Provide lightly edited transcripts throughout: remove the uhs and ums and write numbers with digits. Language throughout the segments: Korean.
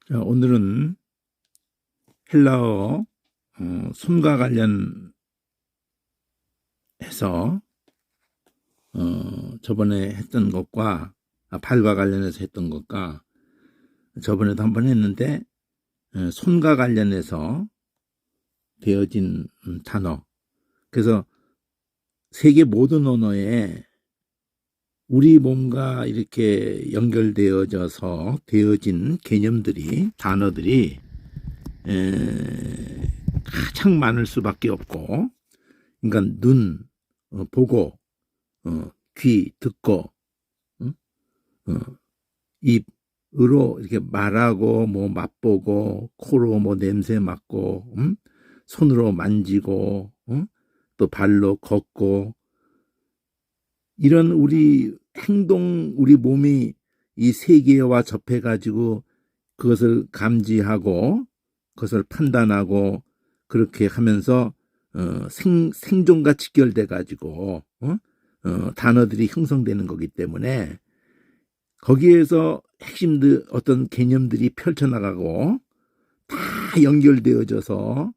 자, 오늘은 헬라어 손과 관련해서 저번에 했던 것과 발과 관련해서 했던 것과 저번에도 한번 했는데 손과 관련해서 되어진 단어. 그래서 세계 모든 언어에 우리 몸과 이렇게 연결되어져서 되어진 개념들이, 단어들이 가장 많을 수밖에 없고, 그러니까 눈, 보고, 귀, 듣고, 입으로 이렇게 말하고, 뭐 맛보고, 코로 뭐 냄새 맡고, 손으로 만지고, 또 발로 걷고, 이런 우리 행동, 우리 몸이 이 세계와 접해가지고 그것을 감지하고 그것을 판단하고 그렇게 하면서 생존과 직결돼가지고 단어들이 형성되는 거기 때문에 거기에서 핵심들 어떤 개념들이 펼쳐나가고 다 연결되어져서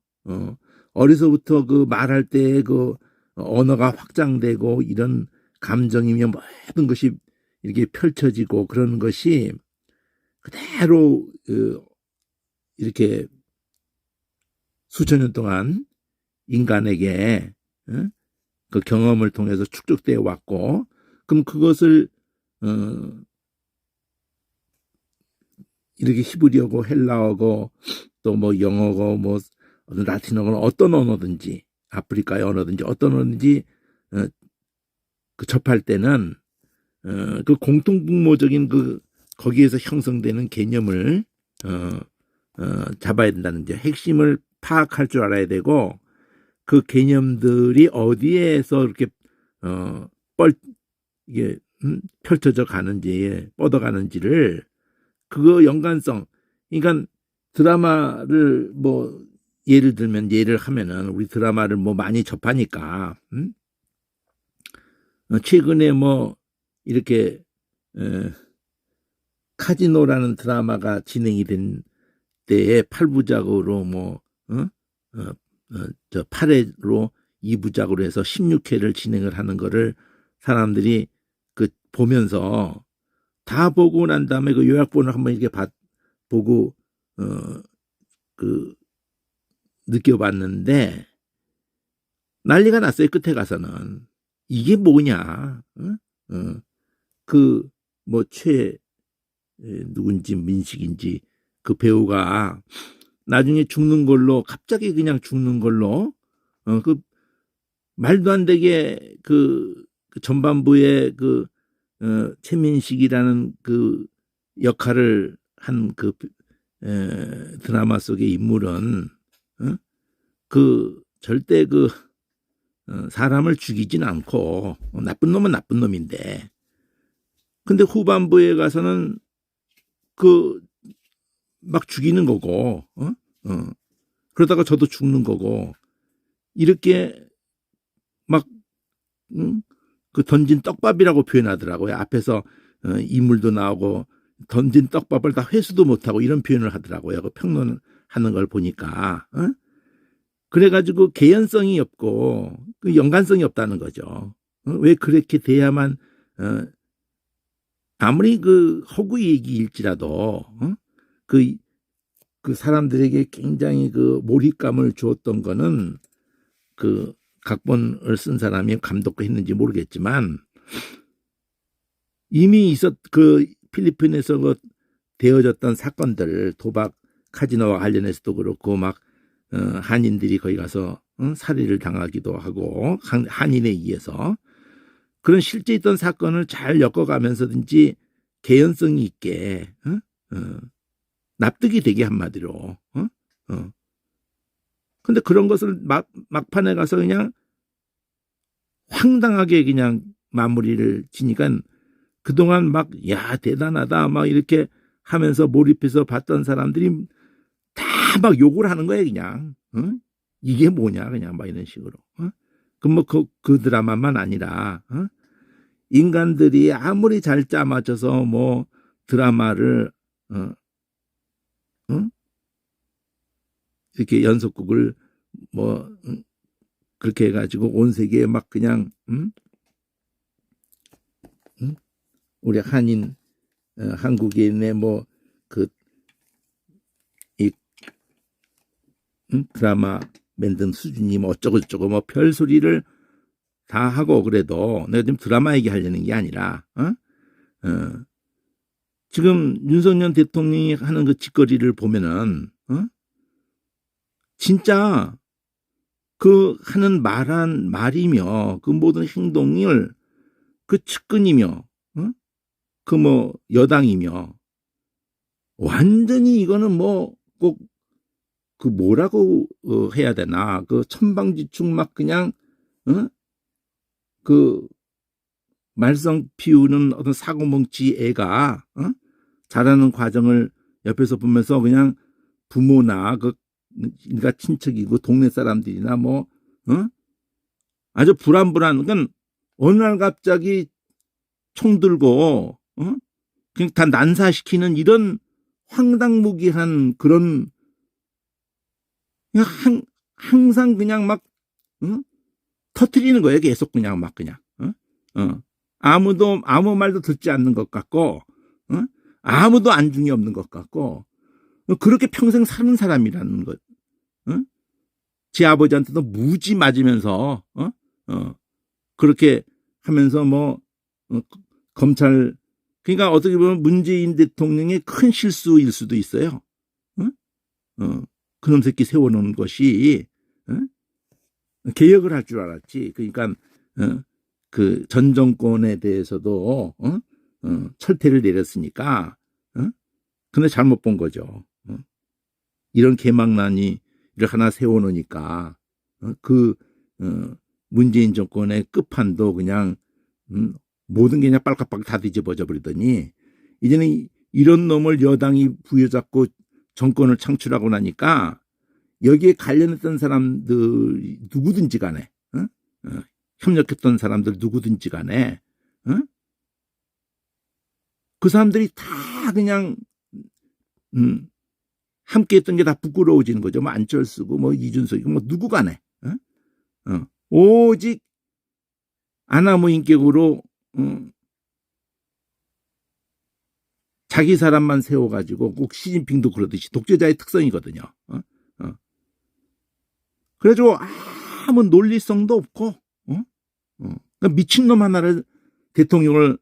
어려서부터 그 말할 때 그 언어가 확장되고 이런 감정이며 모든 것이 이렇게 펼쳐지고 그러는 것이 그대로 이렇게 수천 년 동안 인간에게 그 경험을 통해서 축적되어 왔고, 그럼 그것을 이렇게 히브리어고 헬라어고 또 뭐 영어고 뭐 라틴어고 어떤 언어든지 아프리카의 언어든지 어떤 언어든지 그 접할 때는 그 공통분모적인 그 거기에서 형성되는 개념을 잡아야 된다는 점, 핵심을 파악할 줄 알아야 되고 그 개념들이 어디에서 이렇게 이게 펼쳐져 가는지 뻗어가는지를 그거 연관성, 그러니까 드라마를 뭐 예를 들면 예를 하면은 우리 드라마를 뭐 많이 접하니까 최근에 뭐 이렇게 카지노라는 드라마가 진행이 된 때에 8부작으로 뭐 저 8회로 2부작으로 해서 16회를 진행을 하는 거를 사람들이 그 보면서 다 보고 난 다음에 그 요약본을 한번 이렇게 보고 그 느껴봤는데 난리가 났어요. 끝에 가서는 이게 뭐냐? 그 뭐 누군지 민식인지 그 배우가 나중에 죽는 걸로 갑자기 그냥 죽는 걸로 그 말도 안 되게 그 전반부에 그 최민식이라는 그 역할을 한 그 드라마 속의 인물은 그 절대 그 사람을 죽이진 않고 나쁜 놈은 나쁜 놈인데 근데 후반부에 가서는 그 막 죽이는 거고 그러다가 저도 죽는 거고 이렇게 막 그 던진 떡밥이라고 표현하더라고요. 앞에서 인물도 나오고 던진 떡밥을 다 회수도 못하고 이런 표현을 하더라고요. 그 평론하는 걸 보니까 그래가지고 개연성이 없고 그 연관성이 없다는 거죠. 왜 그렇게 돼야만 아무리 그 허구 얘기일지라도 그 사람들에게 굉장히 그 몰입감을 주었던 거는 그 각본을 쓴 사람이 감독도 했는지 모르겠지만 이미 그 필리핀에서 그 되어졌던 사건들 도박 카지노와 관련해서도 그렇고 막 한인들이 거기 가서 살해를 당하기도 하고 한인에 의해서 그런 실제 있던 사건을 잘 엮어가면서든지 개연성이 있게 납득이 되게 한마디로 근데 그런 것을 막판에 가서 그냥 황당하게 그냥 마무리를 지니까 그동안 막 야 대단하다 막 이렇게 하면서 몰입해서 봤던 사람들이 다 막 욕을 하는 거예요 그냥 이게 뭐냐 그냥 막 이런 식으로 그럼 뭐 그 드라마만 아니라 인간들이 아무리 잘 짜맞춰서 뭐 드라마를 이렇게 연속극을 그렇게 해가지고 온 세계에 막 그냥 우리 한인 한국인의 드라마 만든 수준이 어쩌고 저쩌고 별소리를 다 하고. 그래도 내가 지금 드라마 얘기하려는 게 아니라 지금 윤석열 대통령이 하는 그 짓거리를 보면은 진짜 그 하는 말이며 그 모든 행동을 그 측근이며 그 여당이며 완전히 이거는 꼭 그 뭐라고 해야 되나, 그 천방지축 막 그냥 그 말썽 피우는 어떤 사고뭉치 애가 자라는 과정을 옆에서 보면서 그냥 부모나 그러니까 친척이고 동네 사람들이나 아주 불안불안. 그러니까 어느 날 갑자기 총 들고 그냥 다 난사시키는 이런 황당무계한 그런, 그냥 항상 그냥 막 터트리는 거예요. 계속 그냥 막 그냥 아무 말도 듣지 않는 것 같고 아무도 안중이 없는 것 같고 그렇게 평생 사는 사람이라는 것. 제 아버지한테도 무지 맞으면서 그렇게 하면서 검찰, 그러니까 어떻게 보면 문재인 대통령의 큰 실수일 수도 있어요. 그놈 새끼 세워놓은 것이 개혁을 할 줄 알았지. 그러니까 그 전 정권에 대해서도 철퇴를 내렸으니까 근데 잘못 본 거죠. 이런 개망난이를 하나 세워놓으니까 그 문재인 정권의 끝판도 그냥 모든 게 그냥 빨갛빨갛 다 뒤집어져 버리더니 이제는 이런 놈을 여당이 부여잡고 정권을 창출하고 나니까 여기에 관련했던 사람들 누구든지 간에 협력했던 사람들 누구든지 간에 그 사람들이 다 그냥 함께 했던 게 다 부끄러워지는 거죠. 안철수고 이준석이고 누구 간에 오직 아나무 인격으로 자기 사람만 세워가지고, 꼭 시진핑도 그러듯이 독재자의 특성이거든요. 그래가지고 아무 논리성도 없고 미친놈 하나를 대통령을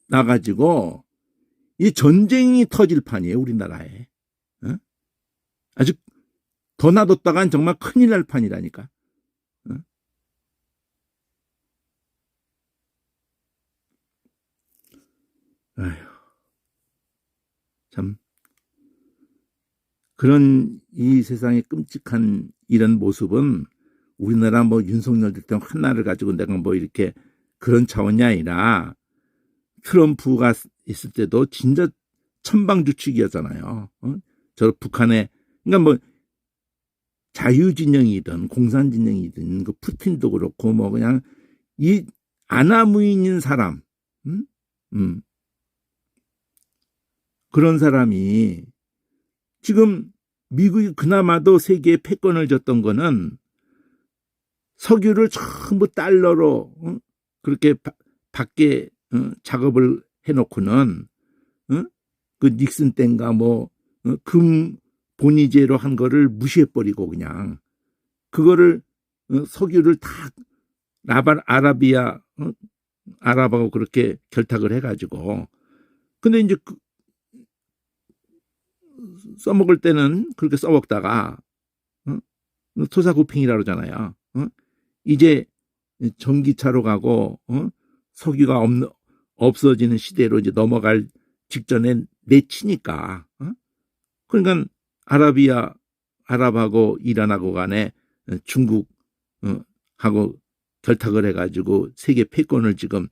세워놔가지고 이 전쟁이 터질 판이에요. 우리나라에. 아직 더 놔뒀다간 정말 큰일 날 판이라니까. 아휴, 참 그런 이 세상의 끔찍한 이런 모습은 우리나라 윤석열 대통령 하나를 가지고 내가 이렇게 그런 차원이 아니라 트럼프가 있을 때도 진짜 천방지축이었잖아요. 저 북한에, 그러니까 자유진영이든 공산진영이든 그 푸틴도 그렇고 그냥 이 아나무인인 사람, 그런 사람이 지금 미국이 그나마도 세계에 패권을 줬던 거는 석유를 전부 달러로 그렇게 밖에 작업을 해놓고는 그 닉슨 땐가 금 본위제로 한 거를 무시해버리고 그냥 그거를 석유를 다 아랍하고 그렇게 결탁을 해가지고, 근데 이제 써먹을 때는 그렇게 써먹다가 토사구팽이라고 그러잖아요. 이제 전기차로 가고 석유가 없어지는 시대로 이제 넘어갈 직전에 내치니까 그러니까 아랍하고 이란하고 간에 중국하고 결탁을 해가지고 세계 패권을 지금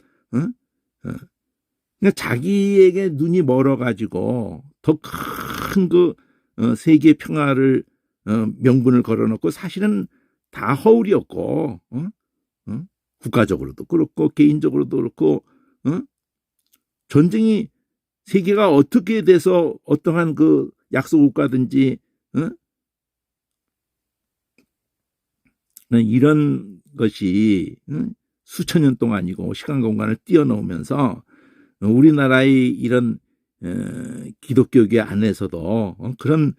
그러니까 자기에게 눈이 멀어가지고 더 큰 그 세계 평화를 명분을 걸어놓고 사실은 다 허울이었고 국가적으로도 그렇고 개인적으로도 그렇고 전쟁이 세계가 어떻게 돼서 어떠한 그 약소국가든지 응? 이런 것이 수천 년 동안이고 시간 공간을 뛰어넘으면서 우리나라의 이런 기독교계 안에서도 그런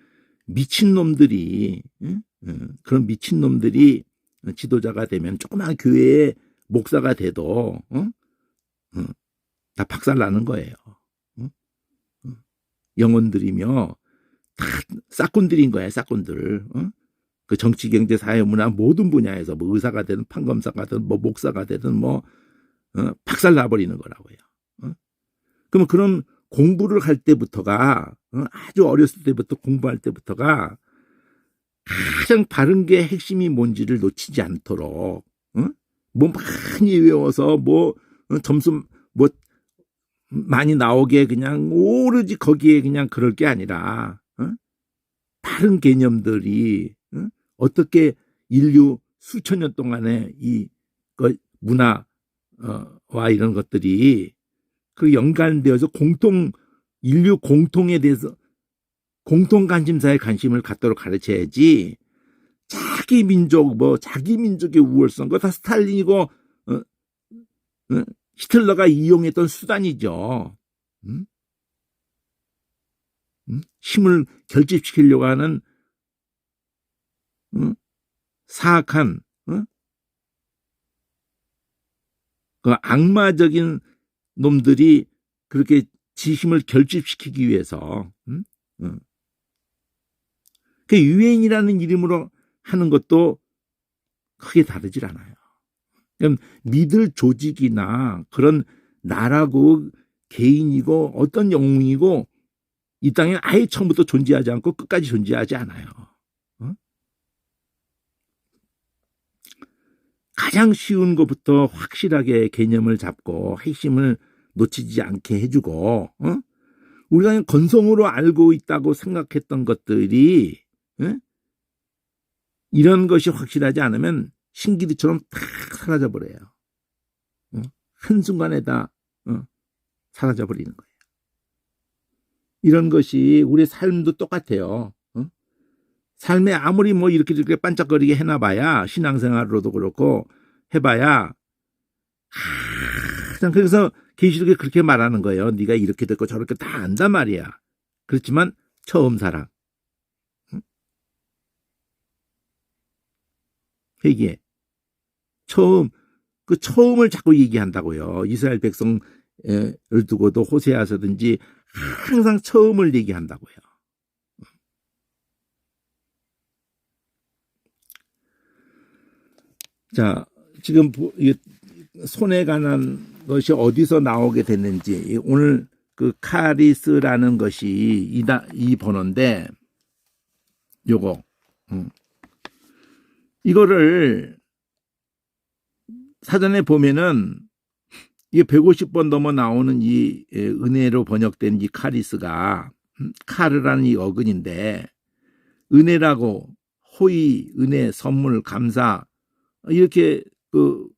미친놈들이 그런 미친놈들이 지도자가 되면 조그만 교회의 목사가 돼도 다 박살나는 거예요. 영혼들이며 다 싹꾼들인 거야, 싹꾼들. 그 정치, 경제, 사회, 문화 모든 분야에서 뭐 의사가 되든 판검사가 되든 뭐 목사가 되든 뭐 박살나버리는 거라고요. 그러면 그런 공부를 할 때부터가 아주 어렸을 때부터 공부할 때부터가 가장 바른 게 핵심이 뭔지를 놓치지 않도록 뭐 많이 외워서 뭐 점수 뭐 많이 나오게 그냥 오로지 거기에 그냥 그럴 게 아니라 바른 개념들이 어떻게 인류 수천 년 동안의 이 문화와 이런 것들이 그 연관되어서 인류 공통에 대해서 공통 관심사에 관심을 갖도록 가르쳐야지. 자기 민족의 우월성, 그거 다 스탈린이고, 히틀러가 이용했던 수단이죠. 힘을 결집시키려고 하는, 사악한, 그 악마적인 놈들이 그렇게 지 힘을 결집시키기 위해서, 그 유엔이라는 이름으로 하는 것도 크게 다르질 않아요. 믿을 조직이나 그런 나라고 개인이고 어떤 영웅이고 이 땅에 아예 처음부터 존재하지 않고 끝까지 존재하지 않아요. 가장 쉬운 것부터 확실하게 개념을 잡고 핵심을 놓치지 않게 해주고 우리가 건성으로 알고 있다고 생각했던 것들이 이런 것이 확실하지 않으면 신기루처럼 탁 사라져버려요. 한순간에 다 사라져버리는 거예요. 이런 것이 우리 삶도 똑같아요. 삶에 아무리 뭐 이렇게 반짝거리게 해놔봐야 신앙생활로도 그렇고 해봐야 그래서 계시록에 그렇게 말하는 거예요. 네가 이렇게 됐고 저렇게 다 안단 말이야. 그렇지만 처음 사랑. 회개. 그 처음을 자꾸 얘기한다고요. 이스라엘 백성을 두고도 호세아서든지 항상 처음을 얘기한다고요. 자, 지금 손에 관한 것이 어디서 나오게 됐는지 오늘 그 카리스라는 것이 이 번호인데 요거 이거를 사전에 보면은 이게 150번 넘어 나오는 이 은혜로 번역된 이 카리스가 카르라는 이 어근인데 은혜라고 호의, 은혜, 선물, 감사 이렇게 그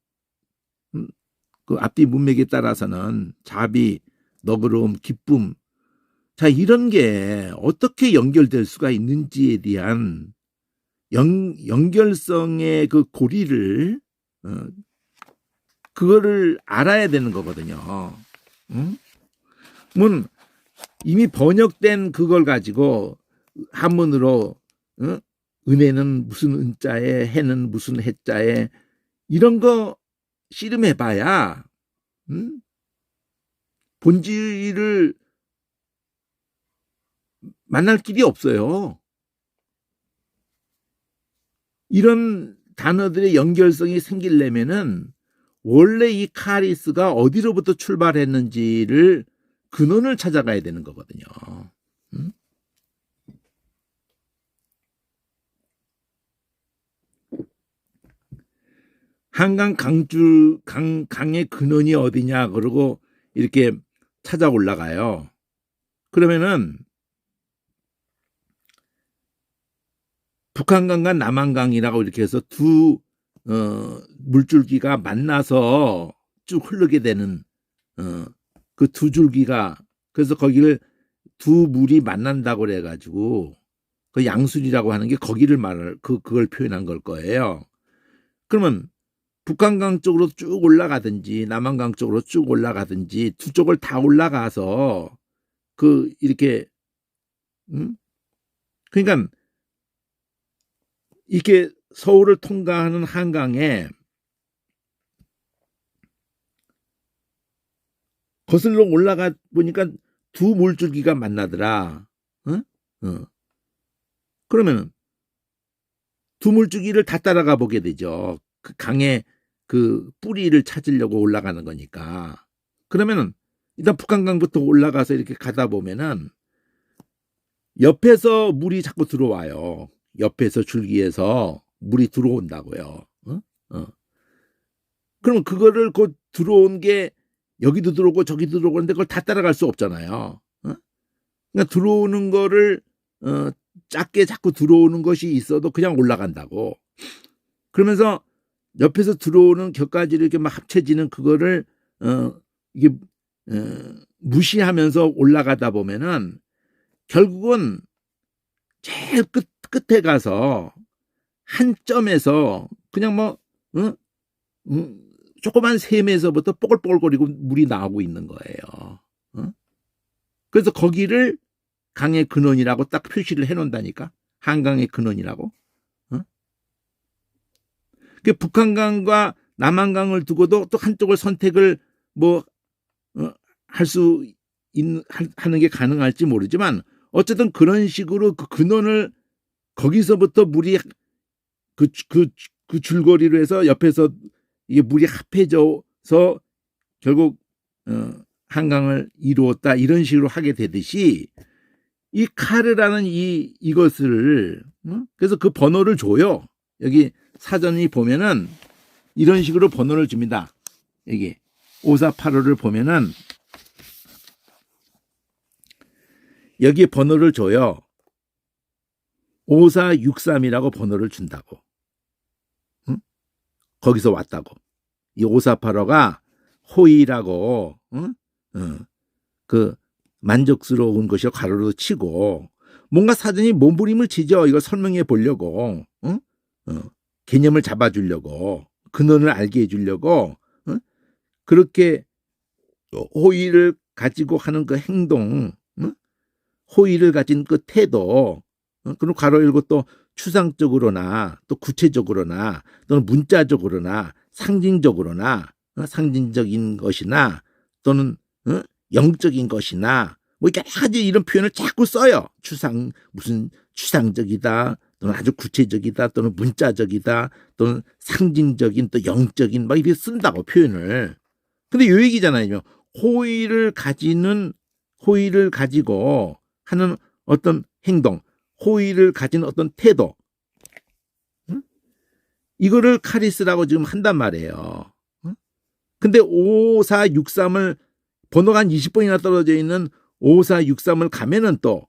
앞뒤 문맥에 따라서는 자비, 너그러움, 기쁨 자 이런 게 어떻게 연결될 수가 있는지에 대한 연결성의 그 고리를 그거를 알아야 되는 거거든요. 이미 번역된 그걸 가지고 한문으로 은혜는 무슨 은자에 해는 무슨 해자에 이런 거 씨름해봐야 본질을 만날 길이 없어요. 이런 단어들의 연결성이 생기려면은 원래 이 카리스가 어디로부터 출발했는지를 근원을 찾아가야 되는 거거든요. 한강 강의 근원이 어디냐 그러고 이렇게 찾아 올라가요. 그러면은 북한강과 남한강이라고 이렇게 해서 두 물줄기가 만나서 쭉 흐르게 되는 그 두 줄기가 그래서 거기를 두 물이 만난다고 그래가지고 그 양수리라고 하는 게 거기를 그걸 표현한 걸 거예요. 그러면 북한강 쪽으로 쭉 올라가든지 남한강 쪽으로 쭉 올라가든지 두 쪽을 다 올라가서 이렇게 그러니까 이렇게 서울을 통과하는 한강에 거슬러 올라가 보니까 두 물줄기가 만나더라. 그러면 두 물줄기를 다 따라가 보게 되죠. 그 강의 그 뿌리를 찾으려고 올라가는 거니까. 그러면은 일단 북한강부터 올라가서 이렇게 가다 보면은 옆에서 물이 자꾸 들어와요. 옆에서 줄기에서 물이 들어온다고요. 그러면 그거를 곧 들어온 게 여기도 들어오고 저기도 들어오는데 그걸 다 따라갈 수 없잖아요. 그러니까 들어오는 거를 작게 자꾸 들어오는 것이 있어도 그냥 올라간다고. 그러면서 옆에서 들어오는 격가지를 이렇게 막 합쳐지는 그거를 이게 무시하면서 올라가다 보면은 결국은 제일 끝에 가서 한 점에서 그냥 뭐 조그만 샘에서부터 뽀글뽀글거리고 물이 나오고 있는 거예요. 그래서 거기를 강의 근원이라고 딱 표시를 해놓는다니까. 한강의 근원이라고. 그 북한강과 남한강을 두고도 또 한쪽을 선택을 뭐 하는 게 가능할지 모르지만 어쨌든 그런 식으로 그 근원을 거기서부터 물이 그 줄거리로 해서 옆에서 이게 물이 합해져서 결국 한강을 이루었다 이런 식으로 하게 되듯이 이 카르라는 이것을 그래서 그 번호를 줘요. 여기 사전이 보면은 이런 식으로 번호를 줍니다. 여기 5485를 보면은 여기에 번호를 줘요. 5463이라고 번호를 준다고. 거기서 왔다고. 이 5485가 호의라고 그 만족스러운 것이 가로로 치고 뭔가 사전이 몸부림을 치죠. 이걸 설명해 보려고 개념을 잡아주려고 근원을 알게 해주려고 그렇게 호의를 가지고 하는 그 행동 호의를 가진 그 태도 그리고 가로 열고 또 추상적으로나 또 구체적으로나 또는 문자적으로나 상징적으로나 상징적인 것이나 또는 영적인 것이나 뭐 여러 가지 이런 표현을 자꾸 써요. 무슨 추상적이다 또는 아주 구체적이다 또는 문자적이다 또는 상징적인 또 영적인 막 이렇게 쓴다고 표현을. 근데 요 얘기잖아요. 호의를 가지고 하는 어떤 행동, 호의를 가진 어떤 태도, 이거를 카리스라고 지금 한단 말이에요. 근데 5463을 번호가 한 20번이나 떨어져 있는 5463을 가면은 또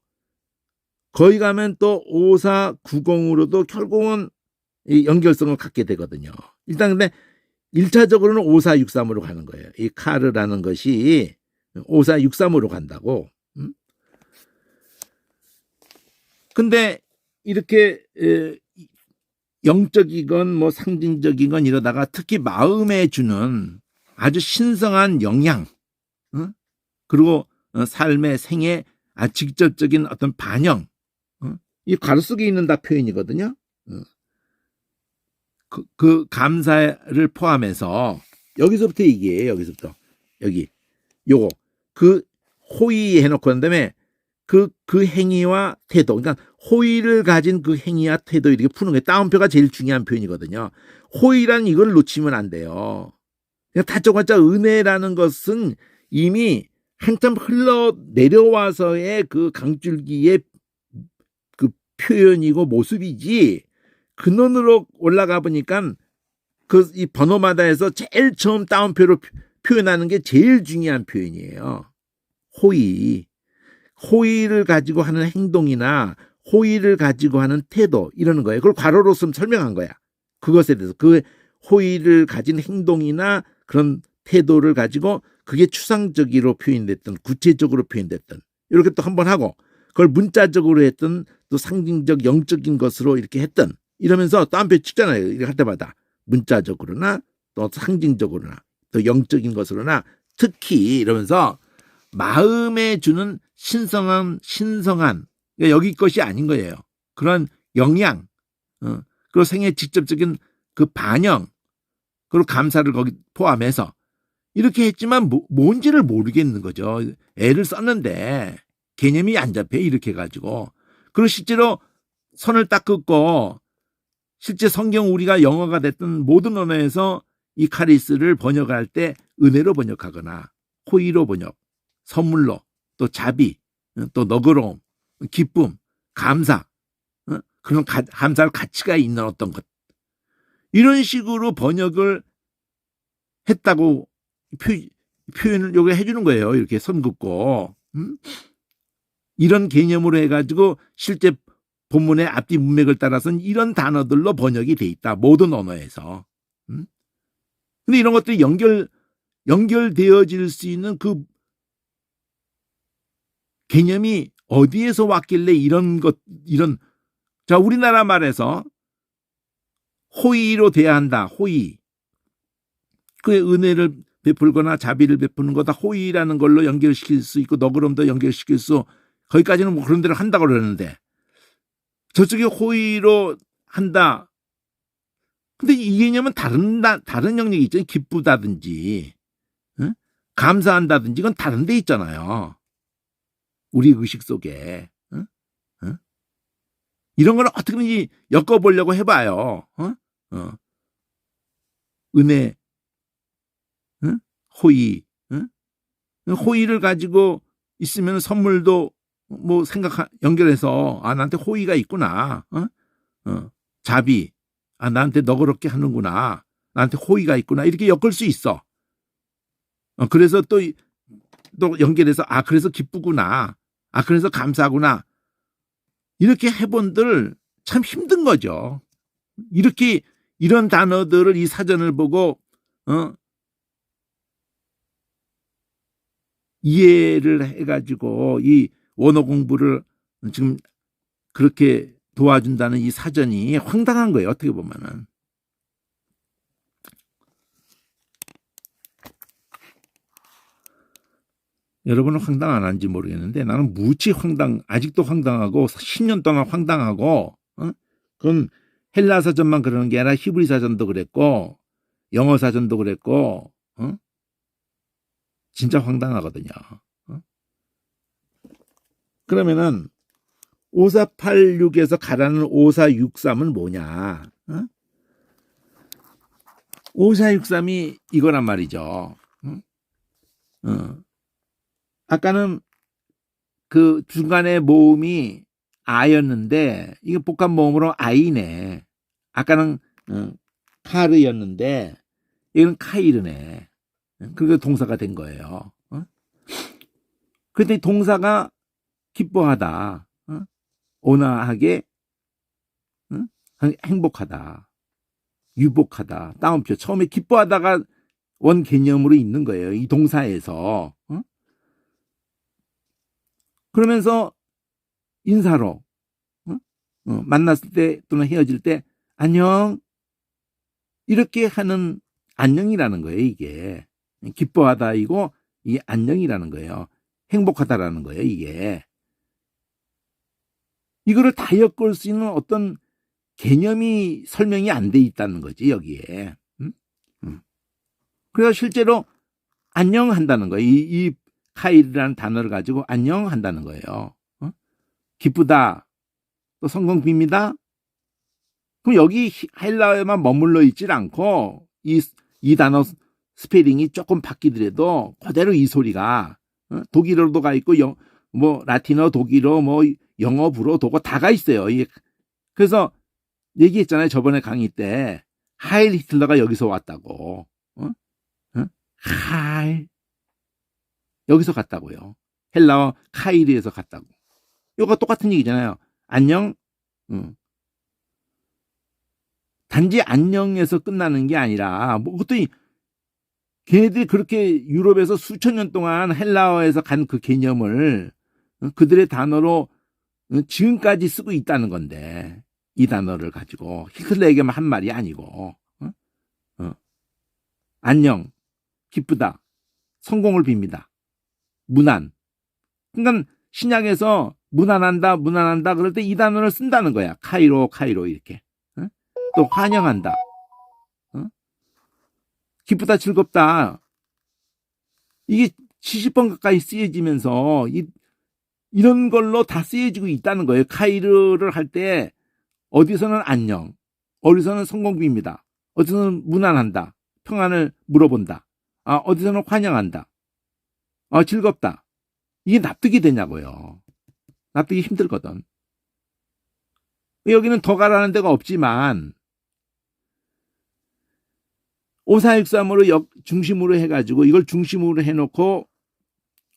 거기 가면 또 5490으로도 결국은 이 연결성을 갖게 되거든요. 일단 근데 1차적으로는 5463으로 가는 거예요. 이 카르라는 것이 5463으로 간다고. 근데 이렇게 영적이건 뭐 상징적이건 이러다가 특히 마음에 주는 아주 신성한 영향, 그리고 삶의 생애 직접적인 어떤 반영, 이 가로 속에 있는 다 표현이거든요. 그 감사를 포함해서 여기서부터 얘기해요. 여기서부터 여기 요거 그 호의 해놓고 난 다음에 그 행위와 태도, 그러니까 호의를 가진 그 행위와 태도 이렇게 푸는 게 따옴표가 제일 중요한 표현이거든요. 호의란 이걸 놓치면 안 돼요. 다짜고짜 은혜라는 것은 이미 한참 흘러 내려와서의 그 강줄기의 그 표현이고 모습이지 근원으로 올라가 보니까 그 이 번호마다 해서 제일 처음 따옴표로 표현하는 게 제일 중요한 표현이에요. 호의를 가지고 하는 행동이나 호의를 가지고 하는 태도 이러는 거예요. 그걸 괄호로 쓰면 설명한 거야. 그것에 대해서 그 호의를 가진 행동이나 그런 태도를 가지고 그게 추상적으로 표현됐든 구체적으로 표현됐든 이렇게 또 한번 하고 그걸 문자적으로 했든 또 상징적 영적인 것으로 이렇게 했던 이러면서 또 한 표 찍잖아요. 이렇게 할 때마다 문자적으로나 또 상징적으로나 또 영적인 것으로나 특히 이러면서 마음에 주는 신성한 그러니까 여기 것이 아닌 거예요. 그런 영향 그리고 생애 직접적인 그 반영 그리고 감사를 거기 포함해서 이렇게 했지만 뭔지를 모르겠는 거죠. 애를 썼는데 개념이 안 잡혀 이렇게 해가지고 그리고 실제로 선을 딱 긋고 실제 성경 우리가 영어가 됐던 모든 언어에서 이 카리스를 번역할 때 은혜로 번역하거나 호의로 번역, 선물로 또 자비, 또 너그러움, 기쁨, 감사 그런 감사할 가치가 있는 어떤 것 이런 식으로 번역을 했다고 표현을 요게 해주는 거예요. 이렇게 선 긋고 이런 개념으로 해가지고 실제 본문의 앞뒤 문맥을 따라서는 이런 단어들로 번역이 돼 있다. 모든 언어에서. 근데 이런 것들이 연결되어질 수 있는 그 개념이 어디에서 왔길래 자, 우리나라 말에서 호의로 돼야 한다. 호의. 그의 은혜를 베풀거나 자비를 베푸는 거다. 호의라는 걸로 연결시킬 수 있고 너그럼도 연결시킬 수 거기까지는 뭐 그런 대로 한다고 그러는데 저쪽에 호의로 한다. 근데 이 개념은 다른 영역이 있잖아요. 기쁘다든지 감사한다든지 이건 다른 데 있잖아요. 우리 의식 속에. 이런 걸 어떻게든지 엮어보려고 해봐요. 은혜, 호의. 호의를 가지고 있으면 선물도 뭐 연결해서 나한테 호의가 있구나. 자비. 나한테 너그럽게 하는구나. 나한테 호의가 있구나. 이렇게 엮을 수 있어. 그래서 또 연결해서 그래서 기쁘구나. 그래서 감사하구나. 이렇게 해본들 참 힘든 거죠. 이런 단어들을 이 사전을 보고 이해를 해가지고 이 원어 공부를 지금 그렇게 도와준다는 이 사전이 황당한 거예요. 어떻게 보면은. 여러분은 황당 안 한지 모르겠는데 나는 무지 아직도 황당하고 10년 동안 황당하고 그건 헬라 사전만 그러는 게 아니라 히브리 사전도 그랬고 영어 사전도 그랬고 진짜 황당하거든요. 그러면은 5486에서 가라는 5463은 뭐냐? 5463이 이거란 말이죠. 아까는 그 중간에 모음이 아였는데 이게 복합 모음으로 아이네. 아까는 카르였는데 이건 카이르네. 그게 동사가 된 거예요. 그런데 동사가 기뻐하다, 온화하게, 행복하다, 유복하다. 따옴표. 처음에 기뻐하다가 원 개념으로 있는 거예요. 이 동사에서. 그러면서 인사로 만났을 때 또는 헤어질 때 안녕 이렇게 하는 안녕이라는 거예요. 이게 기뻐하다 이고 이 안녕이라는 거예요. 행복하다라는 거예요. 이거를 다 엮을 수 있는 어떤 개념이 설명이 안 돼 있다는 거지 여기에. 그래서 실제로 안녕한다는 거예요. 이 카일이라는 단어를 가지고 안녕한다는 거예요. 기쁘다, 또 성공 빕니다. 그럼 여기 헬라어에만 머물러 있질 않고 이 단어 스페링이 조금 바뀌더라도 그대로 이 소리가 독일어로도 가 있고 뭐 라틴어, 독일어, 뭐 영어, 불어, 독어 다가 있어요. 그래서 얘기했잖아요. 저번에 강의 때 하일 히틀러가 여기서 왔다고. 하일 여기서 갔다고요. 헬라어 카이르에서 갔다고. 이거 똑같은 얘기잖아요. 안녕. 단지 안녕에서 끝나는 게 아니라 뭐 그것도 걔네들이 그렇게 유럽에서 수천 년 동안 헬라어에서 간 그 개념을 그들의 단어로 지금까지 쓰고 있다는 건데 이 단어를 가지고 히틀러에게만 한 말이 아니고 안녕, 기쁘다, 성공을 빕니다, 무난. 그러니까 신약에서 무난한다 그럴 때 이 단어를 쓴다는 거야. 카이로 이렇게. 또 환영한다, 기쁘다, 즐겁다. 이게 70번 가까이 쓰여지면서 이런 걸로 다 쓰여지고 있다는 거예요. 카이르를 할 때 어디서는 안녕, 어디서는 성공비입니다, 어디서는 무난한다, 평안을 물어본다, 어디서는 환영한다, 즐겁다. 이게 납득이 되냐고요. 납득이 힘들거든. 여기는 더 가라는 데가 없지만 5463으로 중심으로 해가지고 이걸 중심으로 해놓고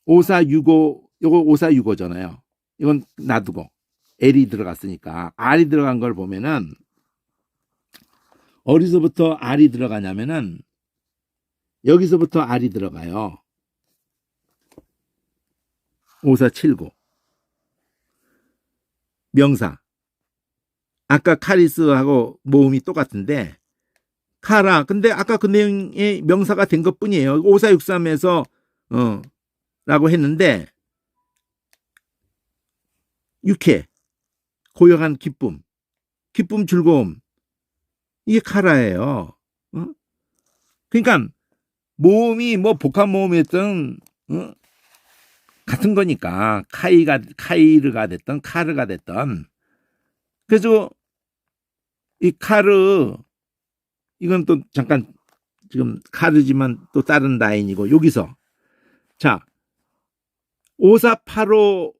5465, 요거 5465잖아요. 이건 놔두고 L이 들어갔으니까 R이 들어간 걸 보면은 어디서부터 R이 들어가냐면은 여기서부터 R이 들어가요. 5479 명사. 아까 카리스하고 모음이 똑같은데 카라. 근데 아까 그 내용의 명사가 된 것뿐이에요. 5463에서 라고 했는데 유쾌, 고요한 기쁨, 즐거움, 이게 카라예요. 그러니까 모음이 뭐 복합 모음이었던 같은 거니까 카이르가 됐던 카르가 됐던. 그래서 이 카르, 이건 또 잠깐 지금 카르지만 또 다른 라인이고, 여기서 자 5485하고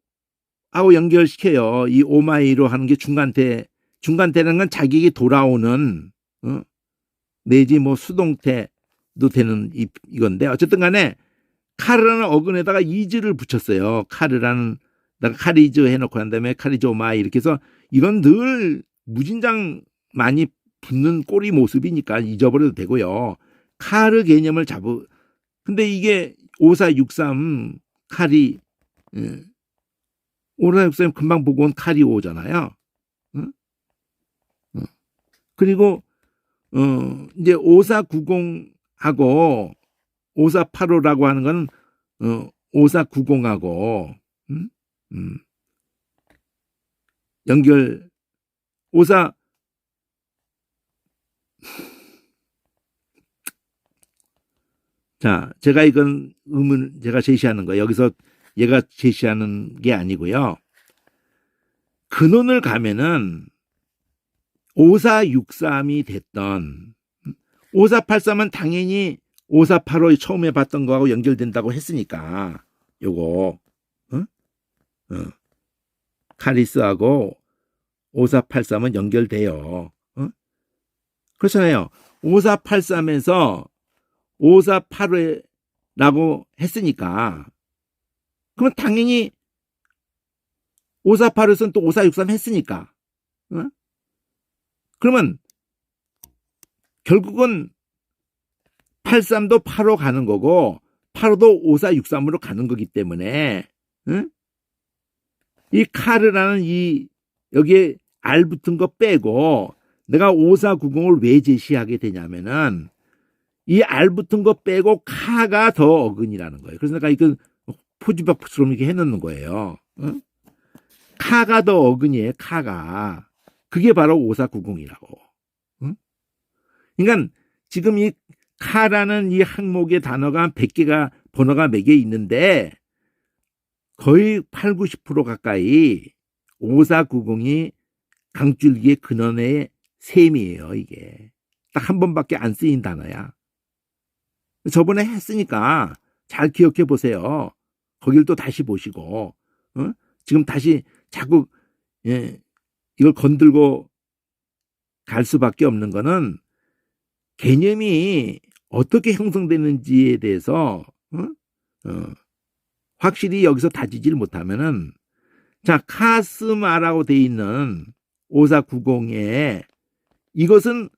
연결시켜요. 이 오마이로 하는 게 중간태라는 건 자기에게 돌아오는 내지 뭐 수동태도 되는 이건데, 어쨌든 간에 카르라는 어근에다가 이즈를 붙였어요. 카르라는 카리즈 해놓고 난 다음에 카리즈 오마이 이렇게 해서, 이건 늘 무진장 많이 붙는 꼬리 모습이니까 잊어버려도 되고요. 카르 개념을 근데 이게 5463 카리, 5463 금방 보고 온 카리오잖아요. 그리고 이제 5490하고 5485라고 하는 건 5490하고 연결 54 자, 제가 이건 제가 제시하는 거예요. 여기서 얘가 제시하는 게 아니고요. 근원을 가면은 5463이 됐던 5483은 당연히 5485 처음에 봤던 거하고 연결된다고 했으니까 요거 카리스하고 5483은 연결돼요. 그렇잖아요. 5483에서 5485라고 했으니까 그러면 당연히 5485에서는 또 5463 했으니까 그러면 결국은 83도 8로 가는 거고 8호도 5463으로 가는 거기 때문에 이 카르라는 여기에 R 붙은 거 빼고 내가 5490을 왜 제시하게 되냐면은 이 R 붙은 거 빼고 카가 더 어근이라는 거예요. 그래서 내가 이거 포지박스처럼 이렇게 해놓는 거예요. 카가 더 어근이에요. 카가. 그게 바로 5490이라고. 그러니까 지금 이 카라는 이 항목의 단어가 100개가 번호가 몇 개 있는데 거의 8, 90% 가까이 5490이 강줄기의 근원의 셈이에요. 이게 딱 한 번밖에 안 쓰인 단어야. 저번에 했으니까 잘 기억해 보세요. 거길 또 다시 보시고 지금 다시 자꾸 이걸 건들고 갈 수밖에 없는 거는 개념이 어떻게 형성되는지에 대해서 확실히 여기서 다지질 못하면은, 자, 카스마라고 돼 있는 5490에 이것은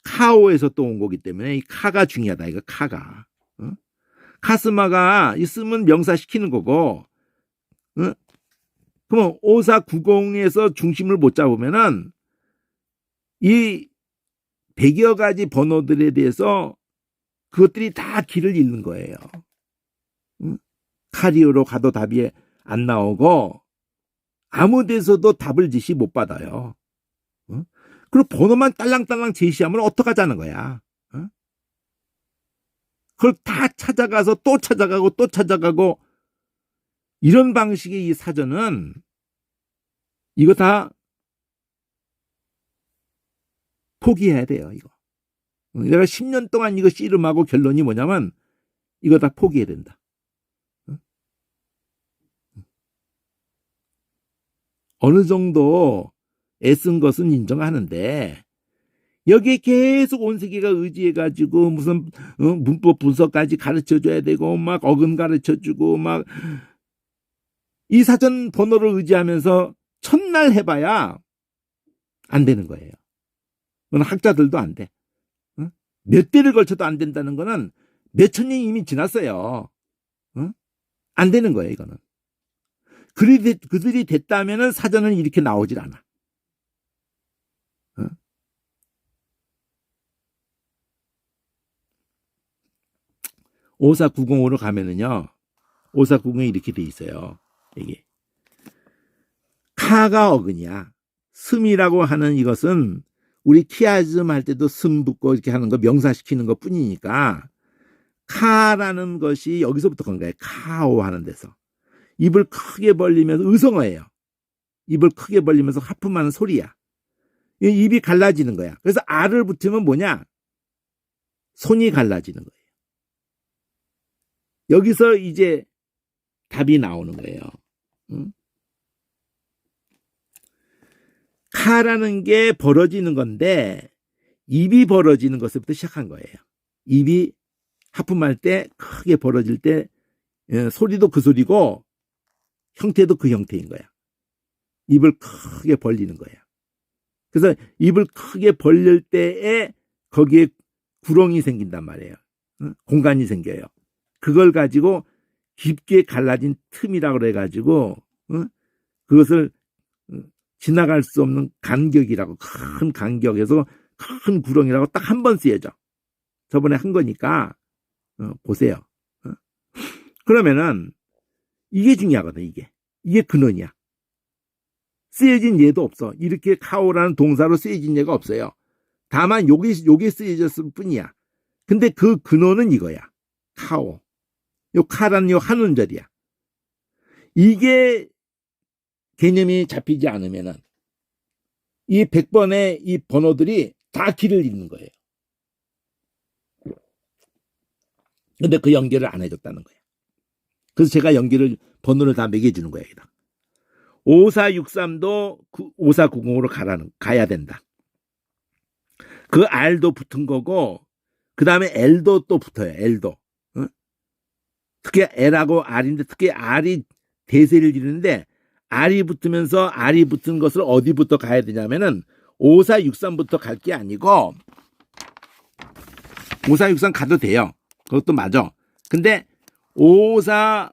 카오에서 또 온 거기 때문에 이 카가 중요하다. 이거 카가. 카스마가 있으면 명사시키는 거고 그러면 5490에서 중심을 못 잡으면은 이 100여 가지 번호들에 대해서 그것들이 다 길을 잃는 거예요. 카리오로 가도 답이 안 나오고 아무 데서도 답을 지시 못 받아요. 그리고 번호만 딸랑딸랑 제시하면 어떡하자는 거야. 그걸 다 찾아가서 또 찾아가고 또 찾아가고 이런 방식의 이 사전은 이거 다 포기해야 돼요. 이거. 내가 10년 동안 이거 씨름하고 결론이 뭐냐면 이거 다 포기해야 된다. 어느 정도 애쓴 것은 인정하는데 여기에 계속 온 세계가 의지해가지고 무슨 문법 분석까지 가르쳐줘야 되고 막 어근 가르쳐주고 막 이 사전 번호를 의지하면서 첫날 해봐야 안 되는 거예요. 그건 학자들도 안 돼. 몇 대를 걸쳐도 안 된다는 거는 몇천 년이 이미 지났어요. 안 되는 거예요, 이거는. 그들이 됐다면은 사전은 이렇게 나오질 않아. 5490으로 가면은요, 5490에 이렇게 돼 있어요. 이게. 카가 어근이야. 스미라고 하는 이것은 우리 키아즘 할 때도 슴 붙고 이렇게 하는 거 명사시키는 것 뿐이니까 카라는 것이 여기서부터 건 거예요. 카오 하는 데서. 입을 크게 벌리면서 의성어예요. 입을 크게 벌리면서 하품하는 소리야. 입이 갈라지는 거야. 그래서 알을 붙이면 뭐냐? 손이 갈라지는 거예요. 여기서 이제 답이 나오는 거예요. 카라는 게 벌어지는 건데 입이 벌어지는 것부터 시작한 거예요. 입이 하품할 때 크게 벌어질 때 소리도 그 소리고 형태도 그 형태인 거야. 입을 크게 벌리는 거야. 그래서 입을 크게 벌릴 때에 거기에 구렁이 생긴단 말이에요. 공간이 생겨요. 그걸 가지고 깊게 갈라진 틈이라고 그래가지고 그것을 지나갈 수 없는 간격이라고 큰 간격에서 큰 구렁이라고 딱 한 번 쓰여져. 저번에 한 거니까 보세요. 그러면은 이게 중요하거든. 이게 근원이야. 쓰여진 예도 없어. 이렇게 카오라는 동사로 쓰여진 예가 없어요. 다만 요게 쓰여졌을 뿐이야. 근데 그 근원은 이거야. 카오. 요 카라는 요 한운절이야. 이게 개념이 잡히지 않으면은 이 100번의 이 번호들이 다 길을 잃는 거예요. 근데 그 연결을 안 해줬다는 거예요. 그래서 제가 번호를 다 매겨주는 거예요. 5463도 5490으로 가야 된다. 그 R도 붙은 거고, 그 다음에 L도 또 붙어요. L도. 특히 L하고 R인데, 특히 R이 대세를 이루는데, R이 붙으면서 R이 붙은 것을 어디부터 가야 되냐면은, 5463부터 갈 게 아니고, 5463 가도 돼요. 그것도 맞아. 근데, 5495.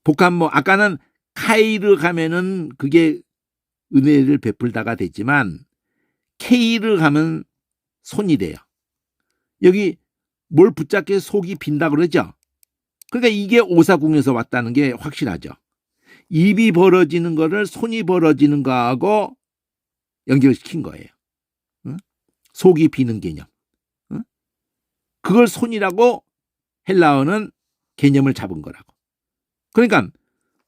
복합모, 아까는 카이르 가면은 그게 은혜를 베풀다가 됐지만, 케이르 가면 손이 돼요. 여기 뭘 붙잡게 속이 빈다 그러죠? 그러니까 이게 오사궁에서 왔다는 게 확실하죠. 입이 벌어지는 거를 손이 벌어지는 거하고 연결시킨 거예요. 속이 비는 개념. 그걸 손이라고 헬라어는 개념을 잡은 거라고. 그러니까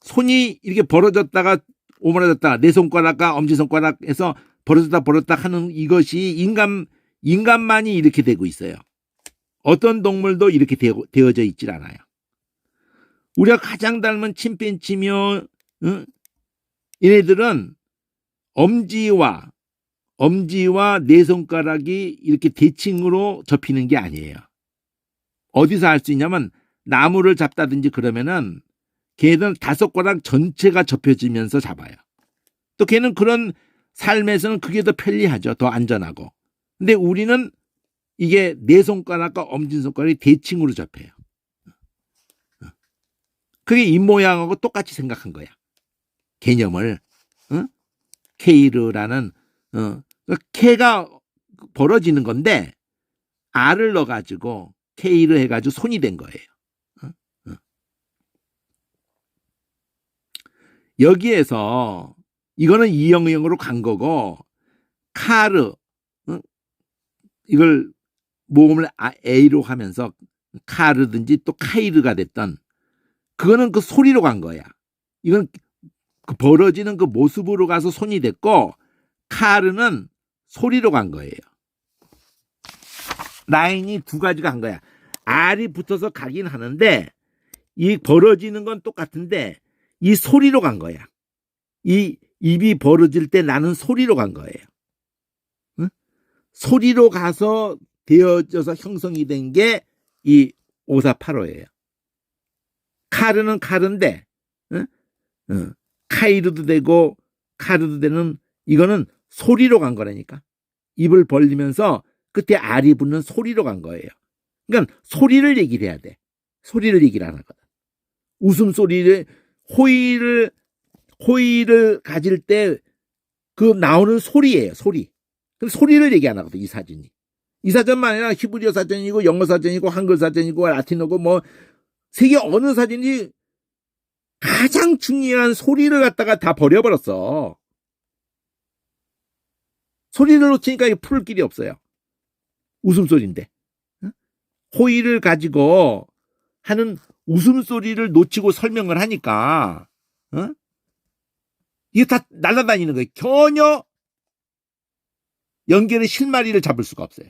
손이 이렇게 벌어졌다가 오므라졌다가 내 손가락과 엄지손가락에서 벌어졌다 하는 이것이 인간만이 이렇게 되고 있어요. 어떤 동물도 이렇게 되어져 있질 않아요. 우리가 가장 닮은 침팬지며 얘네들은 엄지와 네 손가락이 이렇게 대칭으로 접히는 게 아니에요. 어디서 알 수 있냐면 나무를 잡다든지 그러면은 걔는 5가락 전체가 접혀지면서 잡아요. 또 걔는 그런 삶에서는 그게 더 편리하죠. 더 안전하고. 근데 우리는 이게 네 손가락과 엄지손가락이 대칭으로 접혀요. 그게 입 모양하고 똑같이 생각한 거야. 개념을. 어? 케이르라는 케가 벌어지는 건데 R을 넣어가지고 케이르 해가지고 손이 된 거예요. 여기에서 이거는 이형으로 간 거고 카르 이걸 모음을 A로 하면서 카르든지 또 카이르가 됐던 그거는 그 소리로 간 거야. 이건 그 벌어지는 그 모습으로 가서 손이 됐고 카르는 소리로 간 거예요. 라인이 두 가지가 간 거야. R이 붙어서 가긴 하는데 이 벌어지는 건 똑같은데 이 소리로 간 거야. 이 입이 벌어질 때 나는 소리로 간 거예요. 응? 소리로 가서 되어져서 형성이 된 게 이 5485예요. 카르는 카르인데 카이르도 되고 카르도 되는 이거는 소리로 간 거라니까. 입을 벌리면서 끝에 R이 붙는 소리로 간 거예요. 그러니까 소리를 얘기를 해야 돼. 소리를 얘기를 안 하거든. 웃음소리를 호의를 가질 때 그 나오는 소리예요. 소리. 소리를 얘기 안 하거든. 이 사진이. 이 사전만 아니라 히브리어 사전이고 영어 사전이고 한글 사전이고 라틴어고 뭐 세계 어느 사진이 가장 중요한 소리를 갖다가 다 버려버렸어. 소리를 놓치니까 풀 길이 없어요. 웃음소리인데. 호의를 가지고 하는 웃음소리를 놓치고 설명을 하니까 이게 다 날아다니는 거예요. 전혀 연결의 실마리를 잡을 수가 없어요.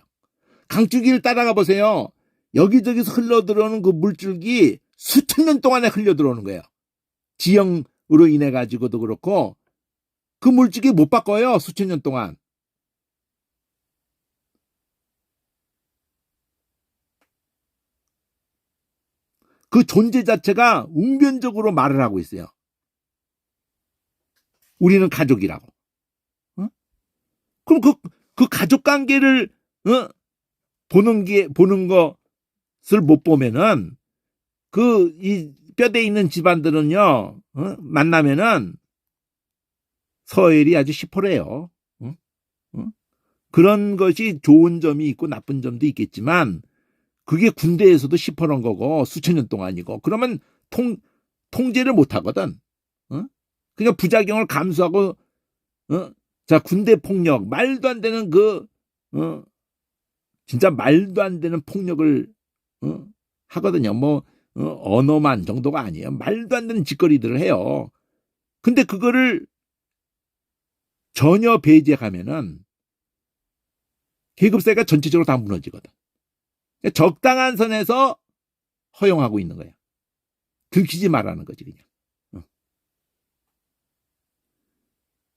강줄기를 따라가 보세요. 여기저기서 흘러들어오는 그 물줄기 수천 년 동안에 흘러들어오는 거예요. 지형으로 인해 가지고도 그렇고 그 물줄기 못 바꿔요. 수천 년 동안. 그 존재 자체가 웅변적으로 말을 하고 있어요. 우리는 가족이라고. 그럼 그 가족 관계를 보는 것을 못 보면은 이 뼈대 있는 집안들은요 만나면은 서열이 아주 시퍼래요. 그런 것이 좋은 점이 있고 나쁜 점도 있겠지만 그게 군대에서도 시퍼런 거고 수천 년 동안이고 그러면 통제를 못 하거든. 그러니까 부작용을 감수하고 자 군대 폭력 말도 안 되는 진짜 말도 안 되는 폭력을 하거든요. 뭐 언어만 정도가 아니에요. 말도 안 되는 짓거리들을 해요. 근데 그거를 전혀 배제하면은 계급사회가 전체적으로 다 무너지거든. 적당한 선에서 허용하고 있는 거야. 들키지 말라는 거지 그냥.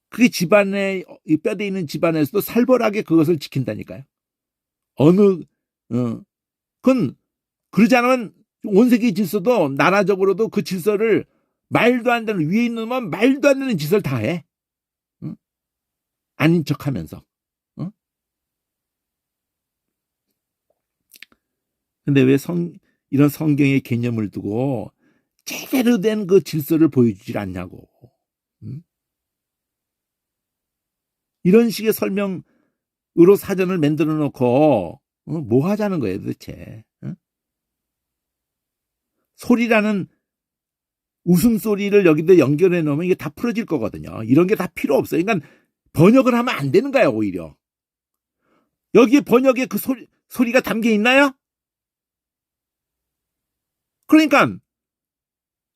그게 집안에 뼈대 있는 집안에서도 살벌하게 그것을 지킨다니까요. 그건 그러지 않으면 온 세계 질서도 나라적으로도 그 질서를 말도 안 되는 위에 있는 놈은 말도 안 되는 짓을 다 해. 아닌 척하면서. 근데 왜 이런 성경의 개념을 두고 제대로 된 그 질서를 보여주질 않냐고. 이런 식의 설명으로 사전을 만들어 놓고 뭐 하자는 거예요 도대체. 소리라는 웃음소리를 여기다 연결해 놓으면 이게 다 풀어질 거거든요. 이런 게 다 필요 없어요. 그러니까 번역을 하면 안 되는 거야 오히려. 여기에 번역에 그 소리가 담겨 있나요? 그러니까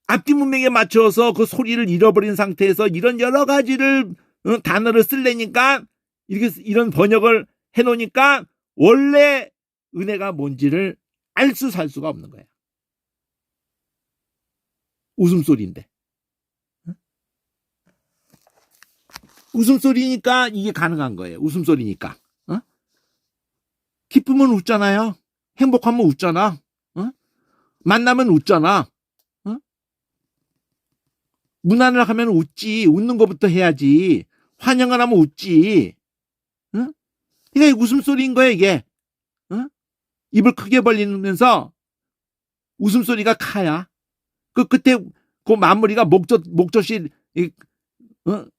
앞뒤 문맥에 맞춰서 그 소리를 잃어버린 상태에서 이런 여러 가지를 단어를 쓰려니까 이런 번역을 해놓으니까 원래 은혜가 뭔지를 알 수 살 수가 없는 거야. 웃음소리인데. 웃음소리니까 이게 가능한 거예요. 웃음소리니까. 기쁘면 웃잖아요. 행복하면 웃잖아. 만나면 웃잖아. 문안을 하면 웃지. 웃는 것부터 해야지. 환영을 하면 웃지. 이게 웃음소리인 거야 이게. 입을 크게 벌리면서 웃음소리가 카야. 그 끝에 그 마무리가 목젖이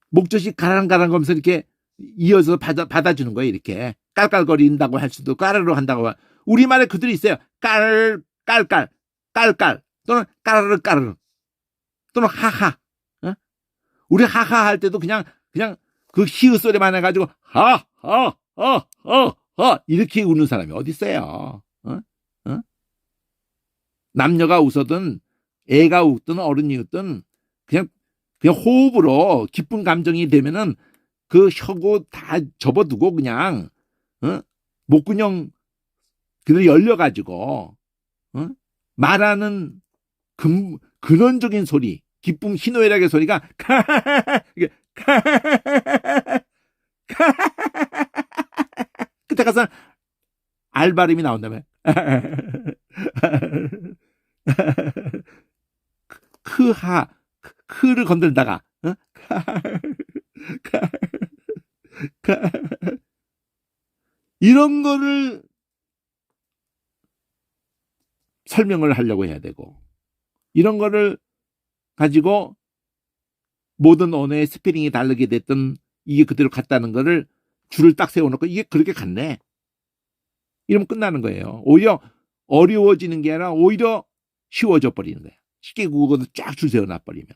목젖이 가랑가랑거리면서 이렇게 이어서 받아주는 거예요. 이렇게 깔깔거린다고 할 수도 까르르 한다고. 우리말에 그들이 있어요. 깔깔깔 또는 까르르 까르르 또는 하하. 우리 하하 할 때도 그냥 그 히읗 소리만 해가지고 하하하하하 이렇게 웃는 사람이 어디 있어요? 남녀가 웃어든 애가 웃든 어른이 웃든 그냥 호흡으로 기쁜 감정이 되면은 그 혀고 다 접어두고 그냥 목구녕 그대로 열려가지고 말하는 근원적인 소리, 기쁨 희노애락의 소리가 그때 가서 알발음이 나온다며. 크를 건들다가 이런 거를 설명을 하려고 해야 되고, 이런 거를 가지고 모든 언어의 스페링이 다르게 됐던 이게 그대로 같다는 거를 줄을 딱 세워놓고 이게 그렇게 같네 이러면 끝나는 거예요. 오히려 어려워지는 게 아니라 오히려 쉬워져 버리는 거예요. 쉽게 국어도 쫙 줄 세워놔 버리면.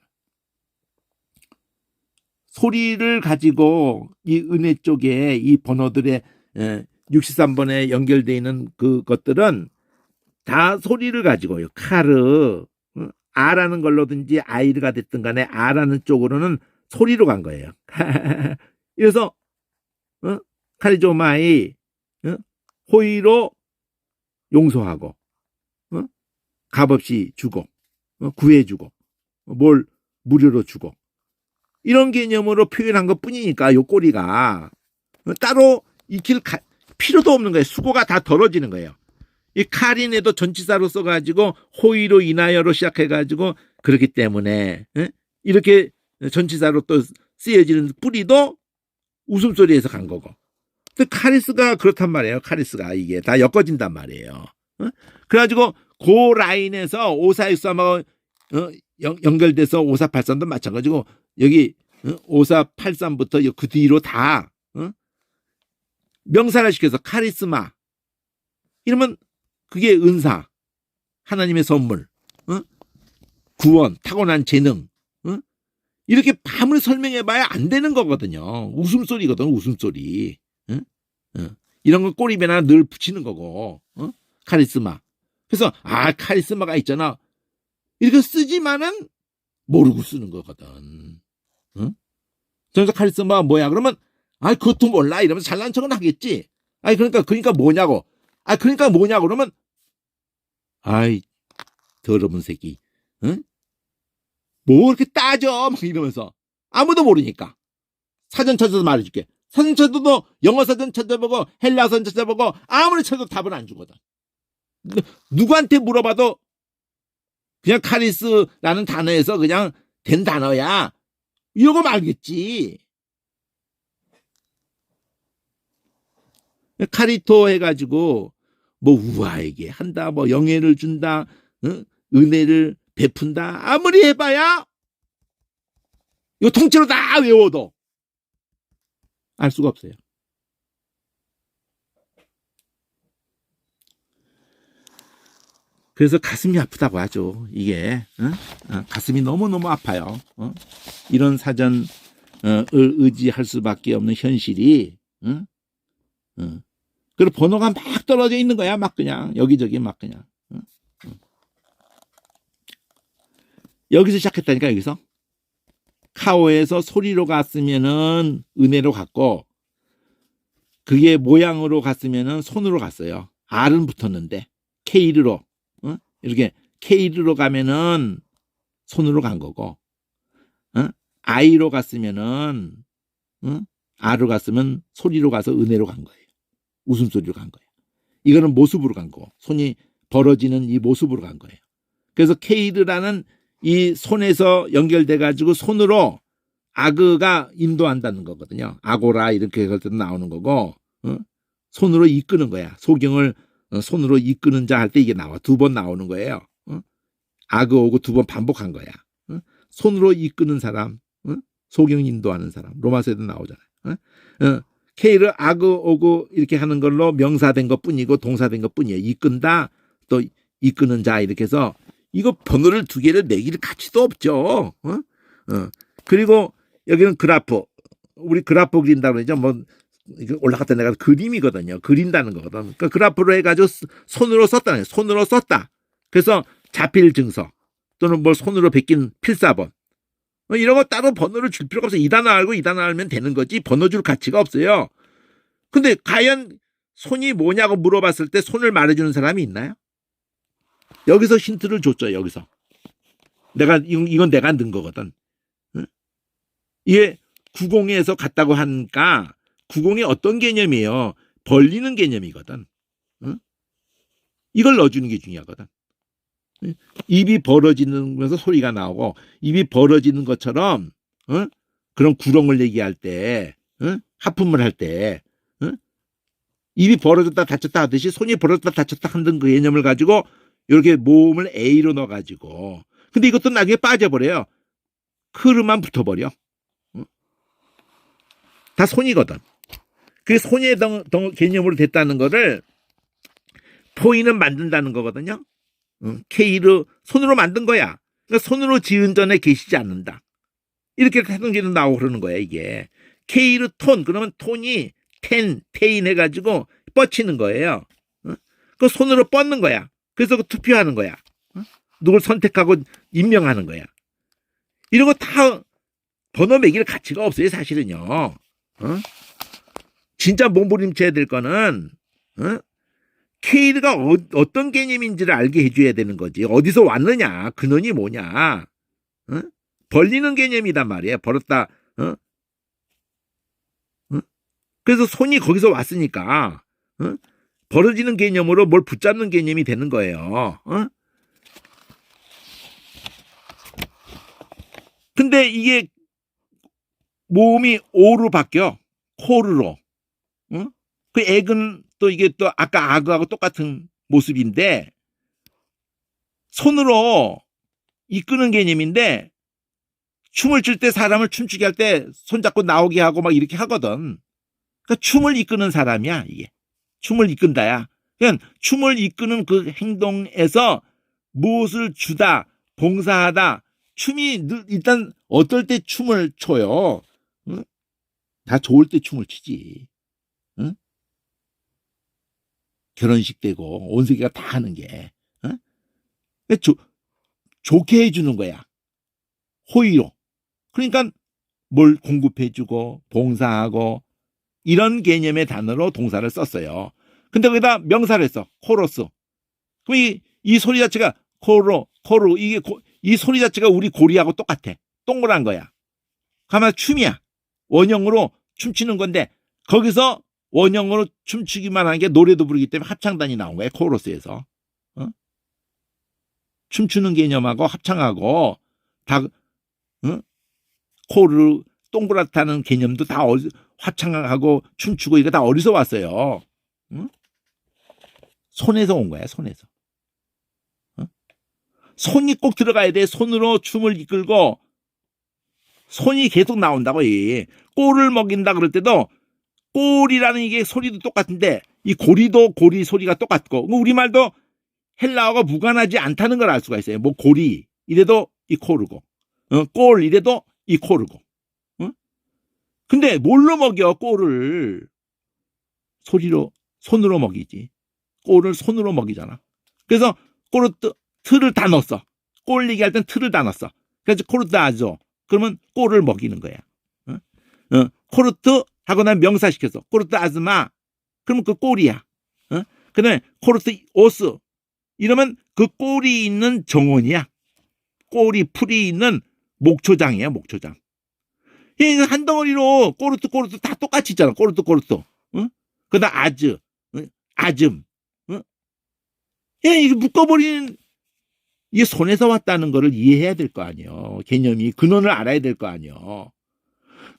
소리를 가지고 이 은혜 쪽에 이 번호들의 63번에 연결되어 있는 그것들은 다 소리를 가지고요. 카르, 아라는 걸로든지 아이르가 됐든 간에 아라는 쪽으로는 소리로 간 거예요. 그래서 카리조마이 호의로 용서하고 값없이 주고 구해주고 뭘 무료로 주고 이런 개념으로 표현한 것 뿐이니까 요 꼬리가 따로 익힐 필요도 없는 거예요. 수고가 다 덜어지는 거예요. 이 카린에도 전치사로 써가지고 호의로 인하여로 시작해가지고 그렇기 때문에 이렇게 전치사로 또 쓰여지는 뿌리도 웃음소리에서 간 거고. 또 카리스가 그렇단 말이에요. 카리스가 이게 다 엮어진단 말이에요. 그래가지고 그 라인에서 5463하고 연결돼서 5483도 마찬가지고 여기 5483부터 그 뒤로 다 명사를 시켜서 카리스마 이러면 그게 은사, 하나님의 선물, 구원, 타고난 재능 이렇게 아무리 설명해봐야 안 되는 거거든요. 웃음소리거든, 웃음소리. 이런 거 꼬리배나 늘 붙이는 거고 카리스마. 그래서 카리스마가 있잖아. 이렇게 쓰지만은 모르고 쓰는 거거든. 그래서 카리스마가 뭐야? 그러면 그것도 몰라 이러면서 잘난 척은 하겠지. 그러니까 뭐냐고. 그러니까 뭐냐고 그러면 더러운 새끼. 뭐 이렇게 따져 막 이러면서 아무도 모르니까 사전 찾아서 말해줄게. 사전 찾아도 영어 사전 찾아보고 헬라 사전 찾아보고 아무리 찾아도 답을 안 주거든. 누구한테 물어봐도 그냥 카리스라는 단어에서 그냥 된 단어야. 이러고 말겠지. 카리토 해가지고 뭐 우아에게 한다, 뭐 영예를 준다, 은혜를 베푼다. 아무리 해봐야 이거 통째로 다 외워도 알 수가 없어요. 그래서 가슴이 아프다고 하죠. 이게 가슴이 너무너무 아파요. 이런 사전을 의지할 수밖에 없는 현실이 그리고 번호가 막 떨어져 있는 거야. 막 그냥 여기저기 막 그냥 여기서 시작했다니까. 여기서 카오에서 소리로 갔으면은 은혜로 갔고 그게 모양으로 갔으면은 손으로 갔어요. R은 붙었는데 K로 이렇게 K로 가면은 손으로 간 거고 I로 갔으면은 R로 갔으면 소리로 가서 은혜로 간 거예요. 웃음소리로 간 거예요. 이거는 모습으로 간 거고 손이 벌어지는 이 모습으로 간 거예요. 그래서 K라는 이 손에서 연결돼 가지고 손으로 아그가 인도한다는 거거든요. 아고라 이렇게 할 때도 나오는 거고 손으로 이끄는 거야. 소경을 손으로 이끄는 자 할 때 이게 나와. 2번 나오는 거예요. 아그 오그 두 번 반복한 거야. 손으로 이끄는 사람, 소경 인도하는 사람, 로마서에도 나오잖아요. K를 아그 오그 이렇게 하는 걸로 명사된 것 뿐이고 동사된 것 뿐이에요. 이끈다, 또 이끄는 자 이렇게 해서 이거 번호를 두 개를 매길 가치도 없죠. 그리고 여기는 그래프, 우리 그래프 그린다고 그러죠. 뭐 올라갔다 내가 그림이거든요. 그린다는 거거든. 그러니까 그래프로 해가지고 손으로 썼다는 거예요. 손으로 썼다. 그래서 자필 증서 또는 뭘 손으로 베낀 필사본 이런 거 따로 번호를 줄 필요가 없어요. 이 단어 알고 이 단어 알면 되는 거지 번호 줄 가치가 없어요. 근데 과연 손이 뭐냐고 물어봤을 때 손을 말해주는 사람이 있나요? 여기서 힌트를 줬죠. 여기서 이건 내가 넣은 거거든. 이게 구공에서 갔다고 하니까 구공이 어떤 개념이에요? 벌리는 개념이거든. 이걸 넣어주는 게 중요하거든. 입이 벌어지면서 소리가 나오고 입이 벌어지는 것처럼 그런 구렁을 얘기할 때 하품을 할 때 입이 벌어졌다 닫혔다 하듯이 손이 벌어졌다 닫혔다 하는 그 개념을 가지고 이렇게 모음을 A로 넣어가지고 근데 이것도 나중에 빠져버려요. 크르만 붙어버려. 다 손이거든. 그게 손의 개념으로 됐다는 거를 포인은 만든다는 거거든요. K를 손으로 만든 거야. 그러니까 손으로 지은 전에 계시지 않는다. 이렇게 태동기도 나오고 그러는 거야 이게. K를 톤 그러면 톤이 테인 해가지고 뻗치는 거예요. 그 손으로 뻗는 거야. 그래서 그 투표하는 거야. 누굴 선택하고 임명하는 거야. 이런 거 다 번호 매길 가치가 없어요 사실은요. 진짜 몸부림쳐야 될 거는 K가 어떤 개념인지를 알게 해줘야 되는 거지. 어디서 왔느냐, 근원이 뭐냐. 벌리는 개념이단 말이에요. 벌었다. 그래서 손이 거기서 왔으니까 벌어지는 개념으로 뭘 붙잡는 개념이 되는 거예요. 근데 이게 모음이 오로 바뀌어. 코르로. 그 액은 또 이게 또 아까 아그하고 똑같은 모습인데 손으로 이끄는 개념인데 춤을 출 때 사람을 춤추게 할 때 손잡고 나오게 하고 막 이렇게 하거든. 그러니까 춤을 이끄는 사람이야 이게. 춤을 이끈다야. 그냥 춤을 이끄는 그 행동에서 무엇을 주다, 봉사하다. 춤이 일단 어떨 때 춤을 춰요. 다 좋을 때 춤을 추지. 결혼식 되고 온 세계가 다 하는 게 좋게 해주는 거야. 호의로. 그러니까 뭘 공급해주고 봉사하고 이런 개념의 단어로 동사를 썼어요. 근데 거기다 명사를 했어. 코러스. 그럼 이 소리 자체가 코르 이게 이 소리 자체가 우리 고리하고 똑같아. 동그란 거야. 가만 춤이야. 원형으로 춤추는 건데 거기서 원형으로 춤추기만 하는 게 노래도 부르기 때문에 합창단이 나온 거야. 코러스에서. 춤추는 개념하고 합창하고 다 코르 동그랗다는 개념도 다 합창하고 춤추고 이거 다 어디서 왔어요? 손에서 온 거야. 손에서. 손이 꼭 들어가야 돼. 손으로 춤을 이끌고 손이 계속 나온다고. 꼴을 먹인다 그럴 때도 꼴이라는 이게 소리도 똑같은데 이 고리도 고리 소리가 똑같고 우리말도 헬라어가 무관하지 않다는 걸 알 수가 있어요. 뭐 고리 이래도 이 코르고 꼴 이래도 이 코르고. 근데 뭘로 먹여 꼴을? 손으로 먹이지. 꼴을 손으로 먹이잖아. 그래서 틀을 다 넣었어. 꼴 얘기할 땐 틀을 다 넣었어. 그래서 코르트 아죠. 그러면 꼴을 먹이는 거야. 코르트 하고 난 명사시켰어. 코르트 아즈마. 그러면 그 꼴이야. 그 다음에 코르트 오스. 이러면 그 꼴이 있는 정원이야. 꼴이 풀이 있는 목초장이야. 목초장. 한 덩어리로 꼬르트 다 똑같이 있잖아. 꼬르트. 그다음 아즘. 이게 묶어버리는 이게 손에서 왔다는 거를 이해해야 될 거 아니에요. 개념이 근원을 알아야 될 거 아니에요.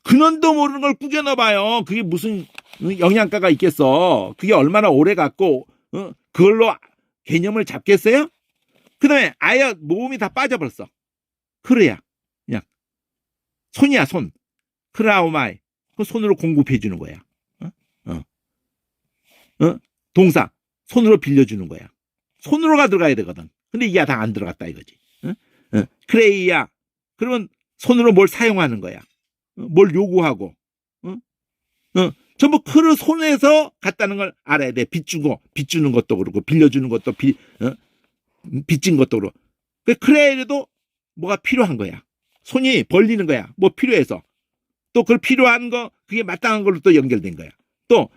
근원도 모르는 걸 꾸겨 넣어봐요. 그게 무슨 영양가가 있겠어. 그게 얼마나 오래 갔고 그걸로 개념을 잡겠어요? 그 다음에 아예 모음이 다 빠져버렸어. 크르야. 그냥. 손이야, 손. 크라우마이. 그 손으로 공급해 주는 거야. 동사. 손으로 빌려주는 거야. 손으로가 들어가야 되거든. 근데 이게 다 안 들어갔다 이거지. 크레이야. 그러면 손으로 뭘 사용하는 거야. 뭘 요구하고. 전부 크르 손에서 갔다는 걸 알아야 돼. 빚주는 것도 그렇고, 빌려주는 것도, 빚진 것도 그렇고. 크레이도 뭐가 필요한 거야. 손이 벌리는 거야. 뭐 필요해서. 또 그 필요한 거, 그게 마땅한 걸로 또 연결된 거야. 또,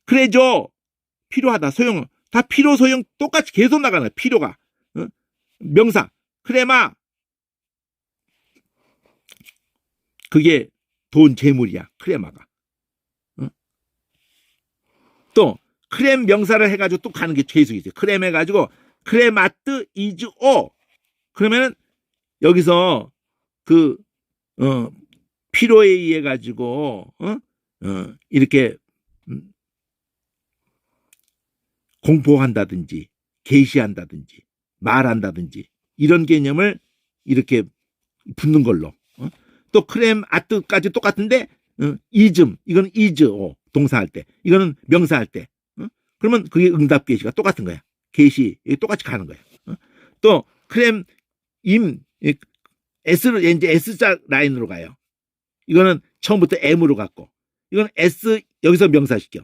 그래줘. 필요하다. 소용. 다 필요, 소용 똑같이 계속 나가는 거야. 필요가. 명사. 크레마. 그게 돈, 재물이야. 크레마가. 또, 크렘 명사를 해가지고 또 가는 게 계속 있어요. 크렘 해가지고, 크레마트 이즈 오. 그러면은, 여기서, 필요에 의해 가지고, 이렇게, 공포한다든지, 계시한다든지, 말한다든지, 이런 개념을 이렇게 붙는 걸로. 또 크렘 아트까지 똑같은데, 이즘, 이건 이즈오. 동사할 때. 이거는 명사할 때. 그러면 그게 응답 계시가 똑같은 거야. 계시, 똑같이 가는 거야. 또, 크렘, S를, 이제 S자 라인으로 가요. 이거는 처음부터 M으로 갔고, 이건 S, 여기서 명사시켜.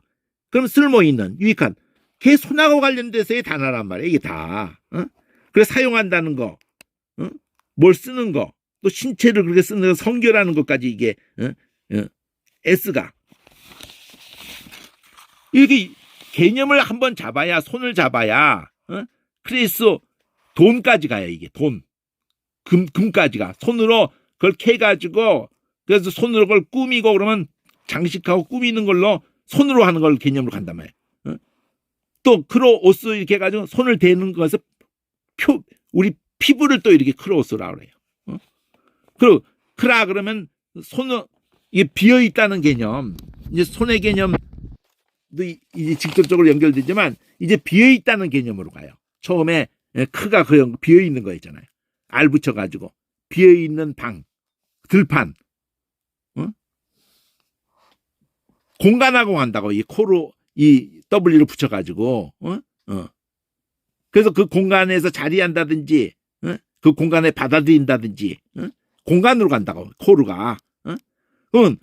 그럼 쓸모 있는, 유익한, 걔 손하고 관련돼서의 단어란 말이야, 이게 다. 그래서 사용한다는 거, 뭘 쓰는 거, 또 신체를 그렇게 쓰는 거, 성결하는 것까지 이게, S가. 이렇게 개념을 한번 잡아야, 손을 잡아야, 크리스, 돈까지 가요, 이게, 돈. 금까지가. 손으로 그걸 캐가지고, 그래서 손으로 그걸 꾸미고, 그러면 장식하고 꾸미는 걸로, 손으로 하는 걸 개념으로 간단 말이에요. 또, 크로오스 이렇게 해가지고, 손을 대는 것에서, 우리 피부를 또 이렇게 크로오스라고 그래요. 그리고, 크라 그러면, 손을, 이게 비어있다는 개념, 이제 손의 개념, 이제 직접적으로 연결되지만 이제 비어있다는 개념으로 가요. 처음에 크가 비어있는 거 있잖아요. 알 붙여가지고 비어있는 방, 들판, 공간하고 간다고 이 코로 이 W를 붙여가지고 그래서 그 공간에서 자리한다든지 그 공간에 받아들인다든지 공간으로 간다고 코르가. 그건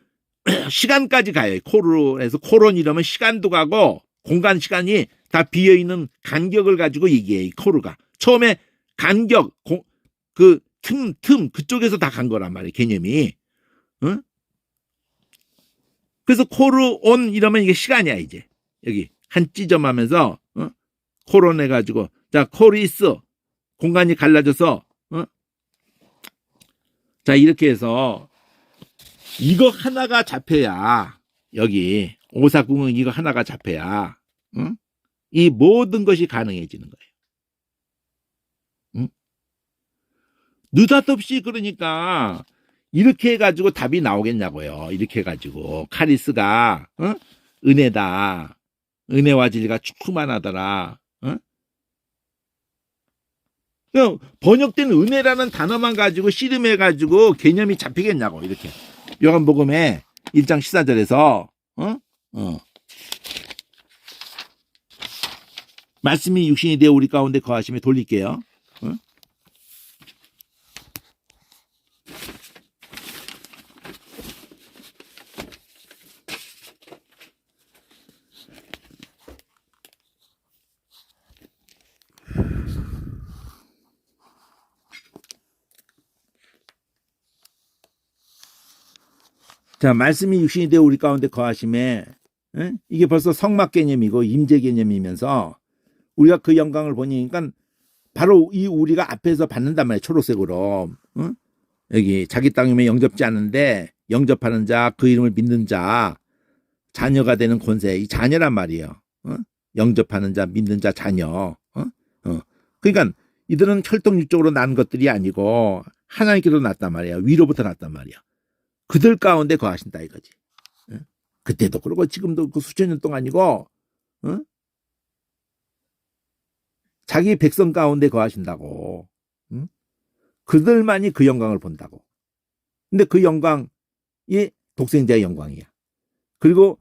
시간까지 가요. 코론에서 코론 이러면 시간도 가고 공간 시간이 다 비어있는 간격을 가지고 얘기해. 코르가 처음에 간격 그 틈 그쪽에서 다 간 거란 말이에요. 개념이. 그래서 코르 온 이러면 이게 시간이야. 이제 여기 한 찌점하면서 코론 해가지고 자 코리스 공간이 갈라져서 자 이렇게 해서 이거 하나가 잡혀야 여기 오사궁은 이거 하나가 잡혀야 이 모든 것이 가능해지는 거예요. 느닷없이 그러니까 이렇게 해가지고 답이 나오겠냐고요. 이렇게 해가지고 카리스가 은혜다. 은혜와 진리가 충만하더라. 번역된 은혜라는 단어만 가지고 씨름해가지고 개념이 잡히겠냐고 이렇게. 요한복음의 1장 14절에서 말씀이 육신이 되어 우리 가운데 거하심에 돌릴게요. 자, 말씀이 육신이 되어 우리 가운데 거하심에 이게 벌써 성막 개념이고 임재 개념이면서 우리가 그 영광을 보니까 바로 이 우리가 앞에서 받는단 말이에요. 초록색으로. 여기 자기 땅임에 영접지 않는데 영접하는 자, 그 이름을 믿는 자, 자녀가 되는 권세. 이 자녀란 말이에요. 영접하는 자, 믿는 자, 자녀. 그러니까 이들은 혈통육적으로 난 것들이 아니고 하나님께로 났단 말이에요. 위로부터 났단 말이에요. 그들 가운데 거하신다 이거지. 그때도 그러고 지금도 그 수천 년 동안이고 자기 백성 가운데 거하신다고. 응? 그들만이 그 영광을 본다고. 근데 그 영광이 독생자의 영광이야. 그리고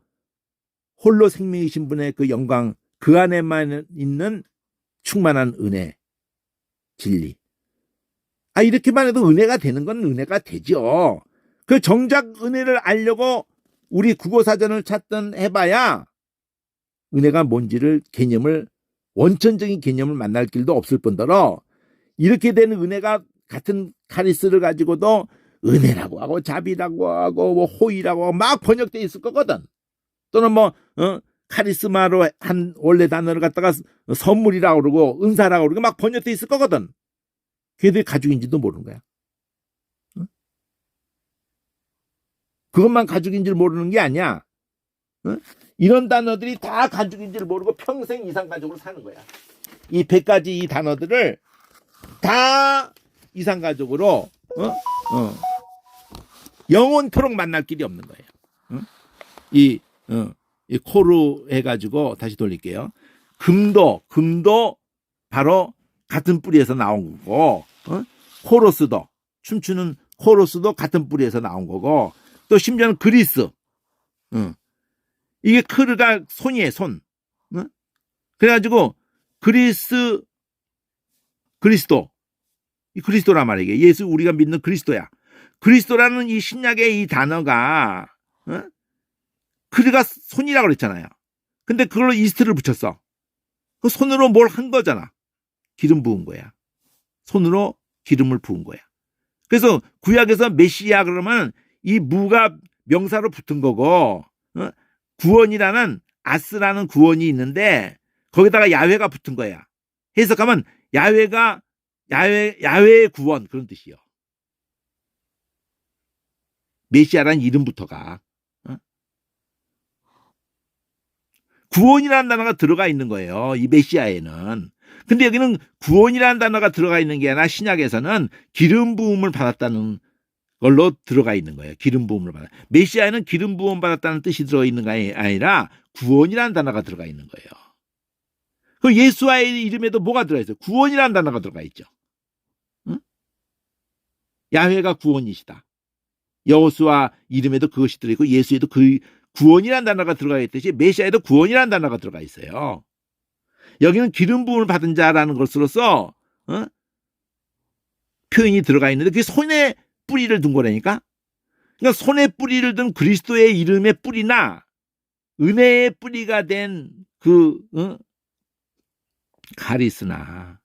홀로 생명이신 분의 그 영광, 그 안에만 있는 충만한 은혜, 진리. 이렇게만 해도 은혜가 되는 건 은혜가 되죠. 그 정작 은혜를 알려고 우리 국어사전을 찾던 해봐야 은혜가 뭔지를 원천적인 개념을 만날 길도 없을 뿐더러 이렇게 된 은혜가 같은 카리스를 가지고도 은혜라고 하고 자비라고 하고 뭐 호의라고 하고 막 번역돼 있을 거거든. 또는 카리스마로 한 원래 단어를 갖다가 선물이라고 그러고 은사라고 그러고 막 번역돼 있을 거거든. 걔들이 가죽인지도 모르는 거야. 응? 그것만 가죽인지를 모르는 게 아니야. 응? 이런 단어들이 다 가죽인지를 모르고 평생 이상 가족으로 사는 거야. 이 100가지 이 단어들을 다 이상 가족으로 영원토록 만날 길이 없는 거예요. 응? 이 코로 해가지고 다시 돌릴게요. 금도 바로 같은 뿌리에서 나온 거고, 코로스도 춤추는 코로스도 같은 뿌리에서 나온 거고, 또 심지어는 그리스, 이게 크르가 손이에요, 손. 그래가지고 그리스도, 이 그리스도란 말이에요. 예수 우리가 믿는 그리스도야. 그리스도라는 이 신약의 이 단어가 크르가 손이라고 그랬잖아요. 근데 그걸로 이스트를 붙였어. 그 손으로 뭘 한 거잖아. 기름 부은 거야. 손으로 기름을 부은 거야. 그래서 구약에서 메시아 그러면 이 무가 명사로 붙은 거고, 구원이라는 아스라는 구원이 있는데 거기다가 야훼가 붙은 거야. 해석하면 야훼의 구원 그런 뜻이요. 메시아라는 이름부터가 구원이라는 단어가 들어가 있는 거예요. 이 메시아에는. 근데 여기는 구원이라는 단어가 들어가 있는 게 아니라 신약에서는 기름 부음을 받았다는 걸로 들어가 있는 거예요. 기름 부음을 받아. 메시아에는 기름 부음 받았다는 뜻이 들어 있는 게 아니라 구원이라는 단어가 들어가 있는 거예요. 그 예수와의 이름에도 뭐가 들어가 있어요? 구원이라는 단어가 들어가 있죠. 응? 야훼가 구원이시다. 여호수아 이름에도 그것이 들어 있고 예수에도 그 구원이라는 단어가 들어가 있듯이 메시아에도 구원이라는 단어가 들어가 있어요. 여기는 기름 부음을 받은 자라는 것으로서 표현이 들어가 있는데 그게 손에 뿌리를 둔 거라니까. 그러니까 손에 뿌리를 둔 그리스도의 이름의 뿌리나 은혜의 뿌리가 된 그 가리스나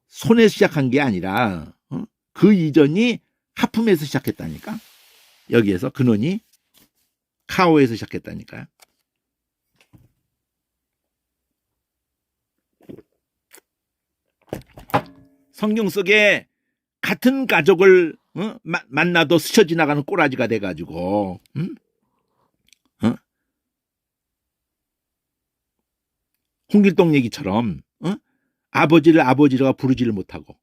손에 시작한 게 아니라 그 이전이 하품에서 시작했다니까. 여기에서 근원이 카오에서 시작했다니까요. 성경 속에 같은 가족을 만나도 스쳐 지나가는 꼬라지가 돼가지고 홍길동 얘기처럼 아버지를 아버지라고 부르지를 못하고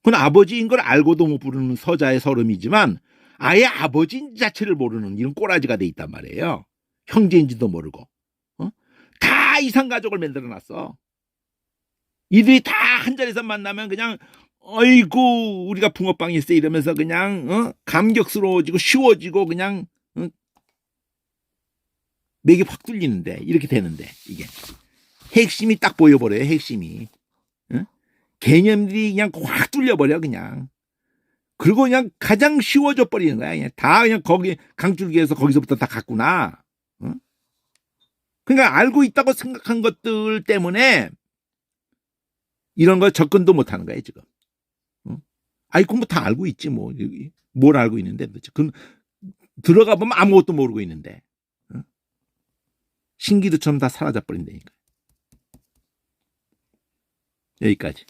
그건 아버지인 걸 알고도 못 부르는 서자의 서름이지만 아예 아버지 자체를 모르는 이런 꼬라지가 돼 있단 말이에요. 형제인지도 모르고 다 이상가족을 만들어놨어. 이들이 다 한 자리에서 만나면 그냥 어이구 우리가 붕어빵이 있어 이러면서 그냥 감격스러워지고 쉬워지고 그냥 맥이 확 뚫리는데 이렇게 되는데 이게 핵심이 딱 보여버려요. 핵심이 개념들이 그냥 확 뚫려버려 그냥. 그리고 그냥 가장 쉬워져 버리는 거야. 그냥 다 그냥 거기 강줄기에서 거기서부터 다 갔구나. 그러니까 알고 있다고 생각한 것들 때문에 이런 거 접근도 못 하는 거야 지금. 아이고 뭐 다 알고 있지 뭐. 뭘 알고 있는데 도대체. 들어가 보면 아무것도 모르고 있는데. 신기루처럼 다 사라져 버린다니까. 여기까지.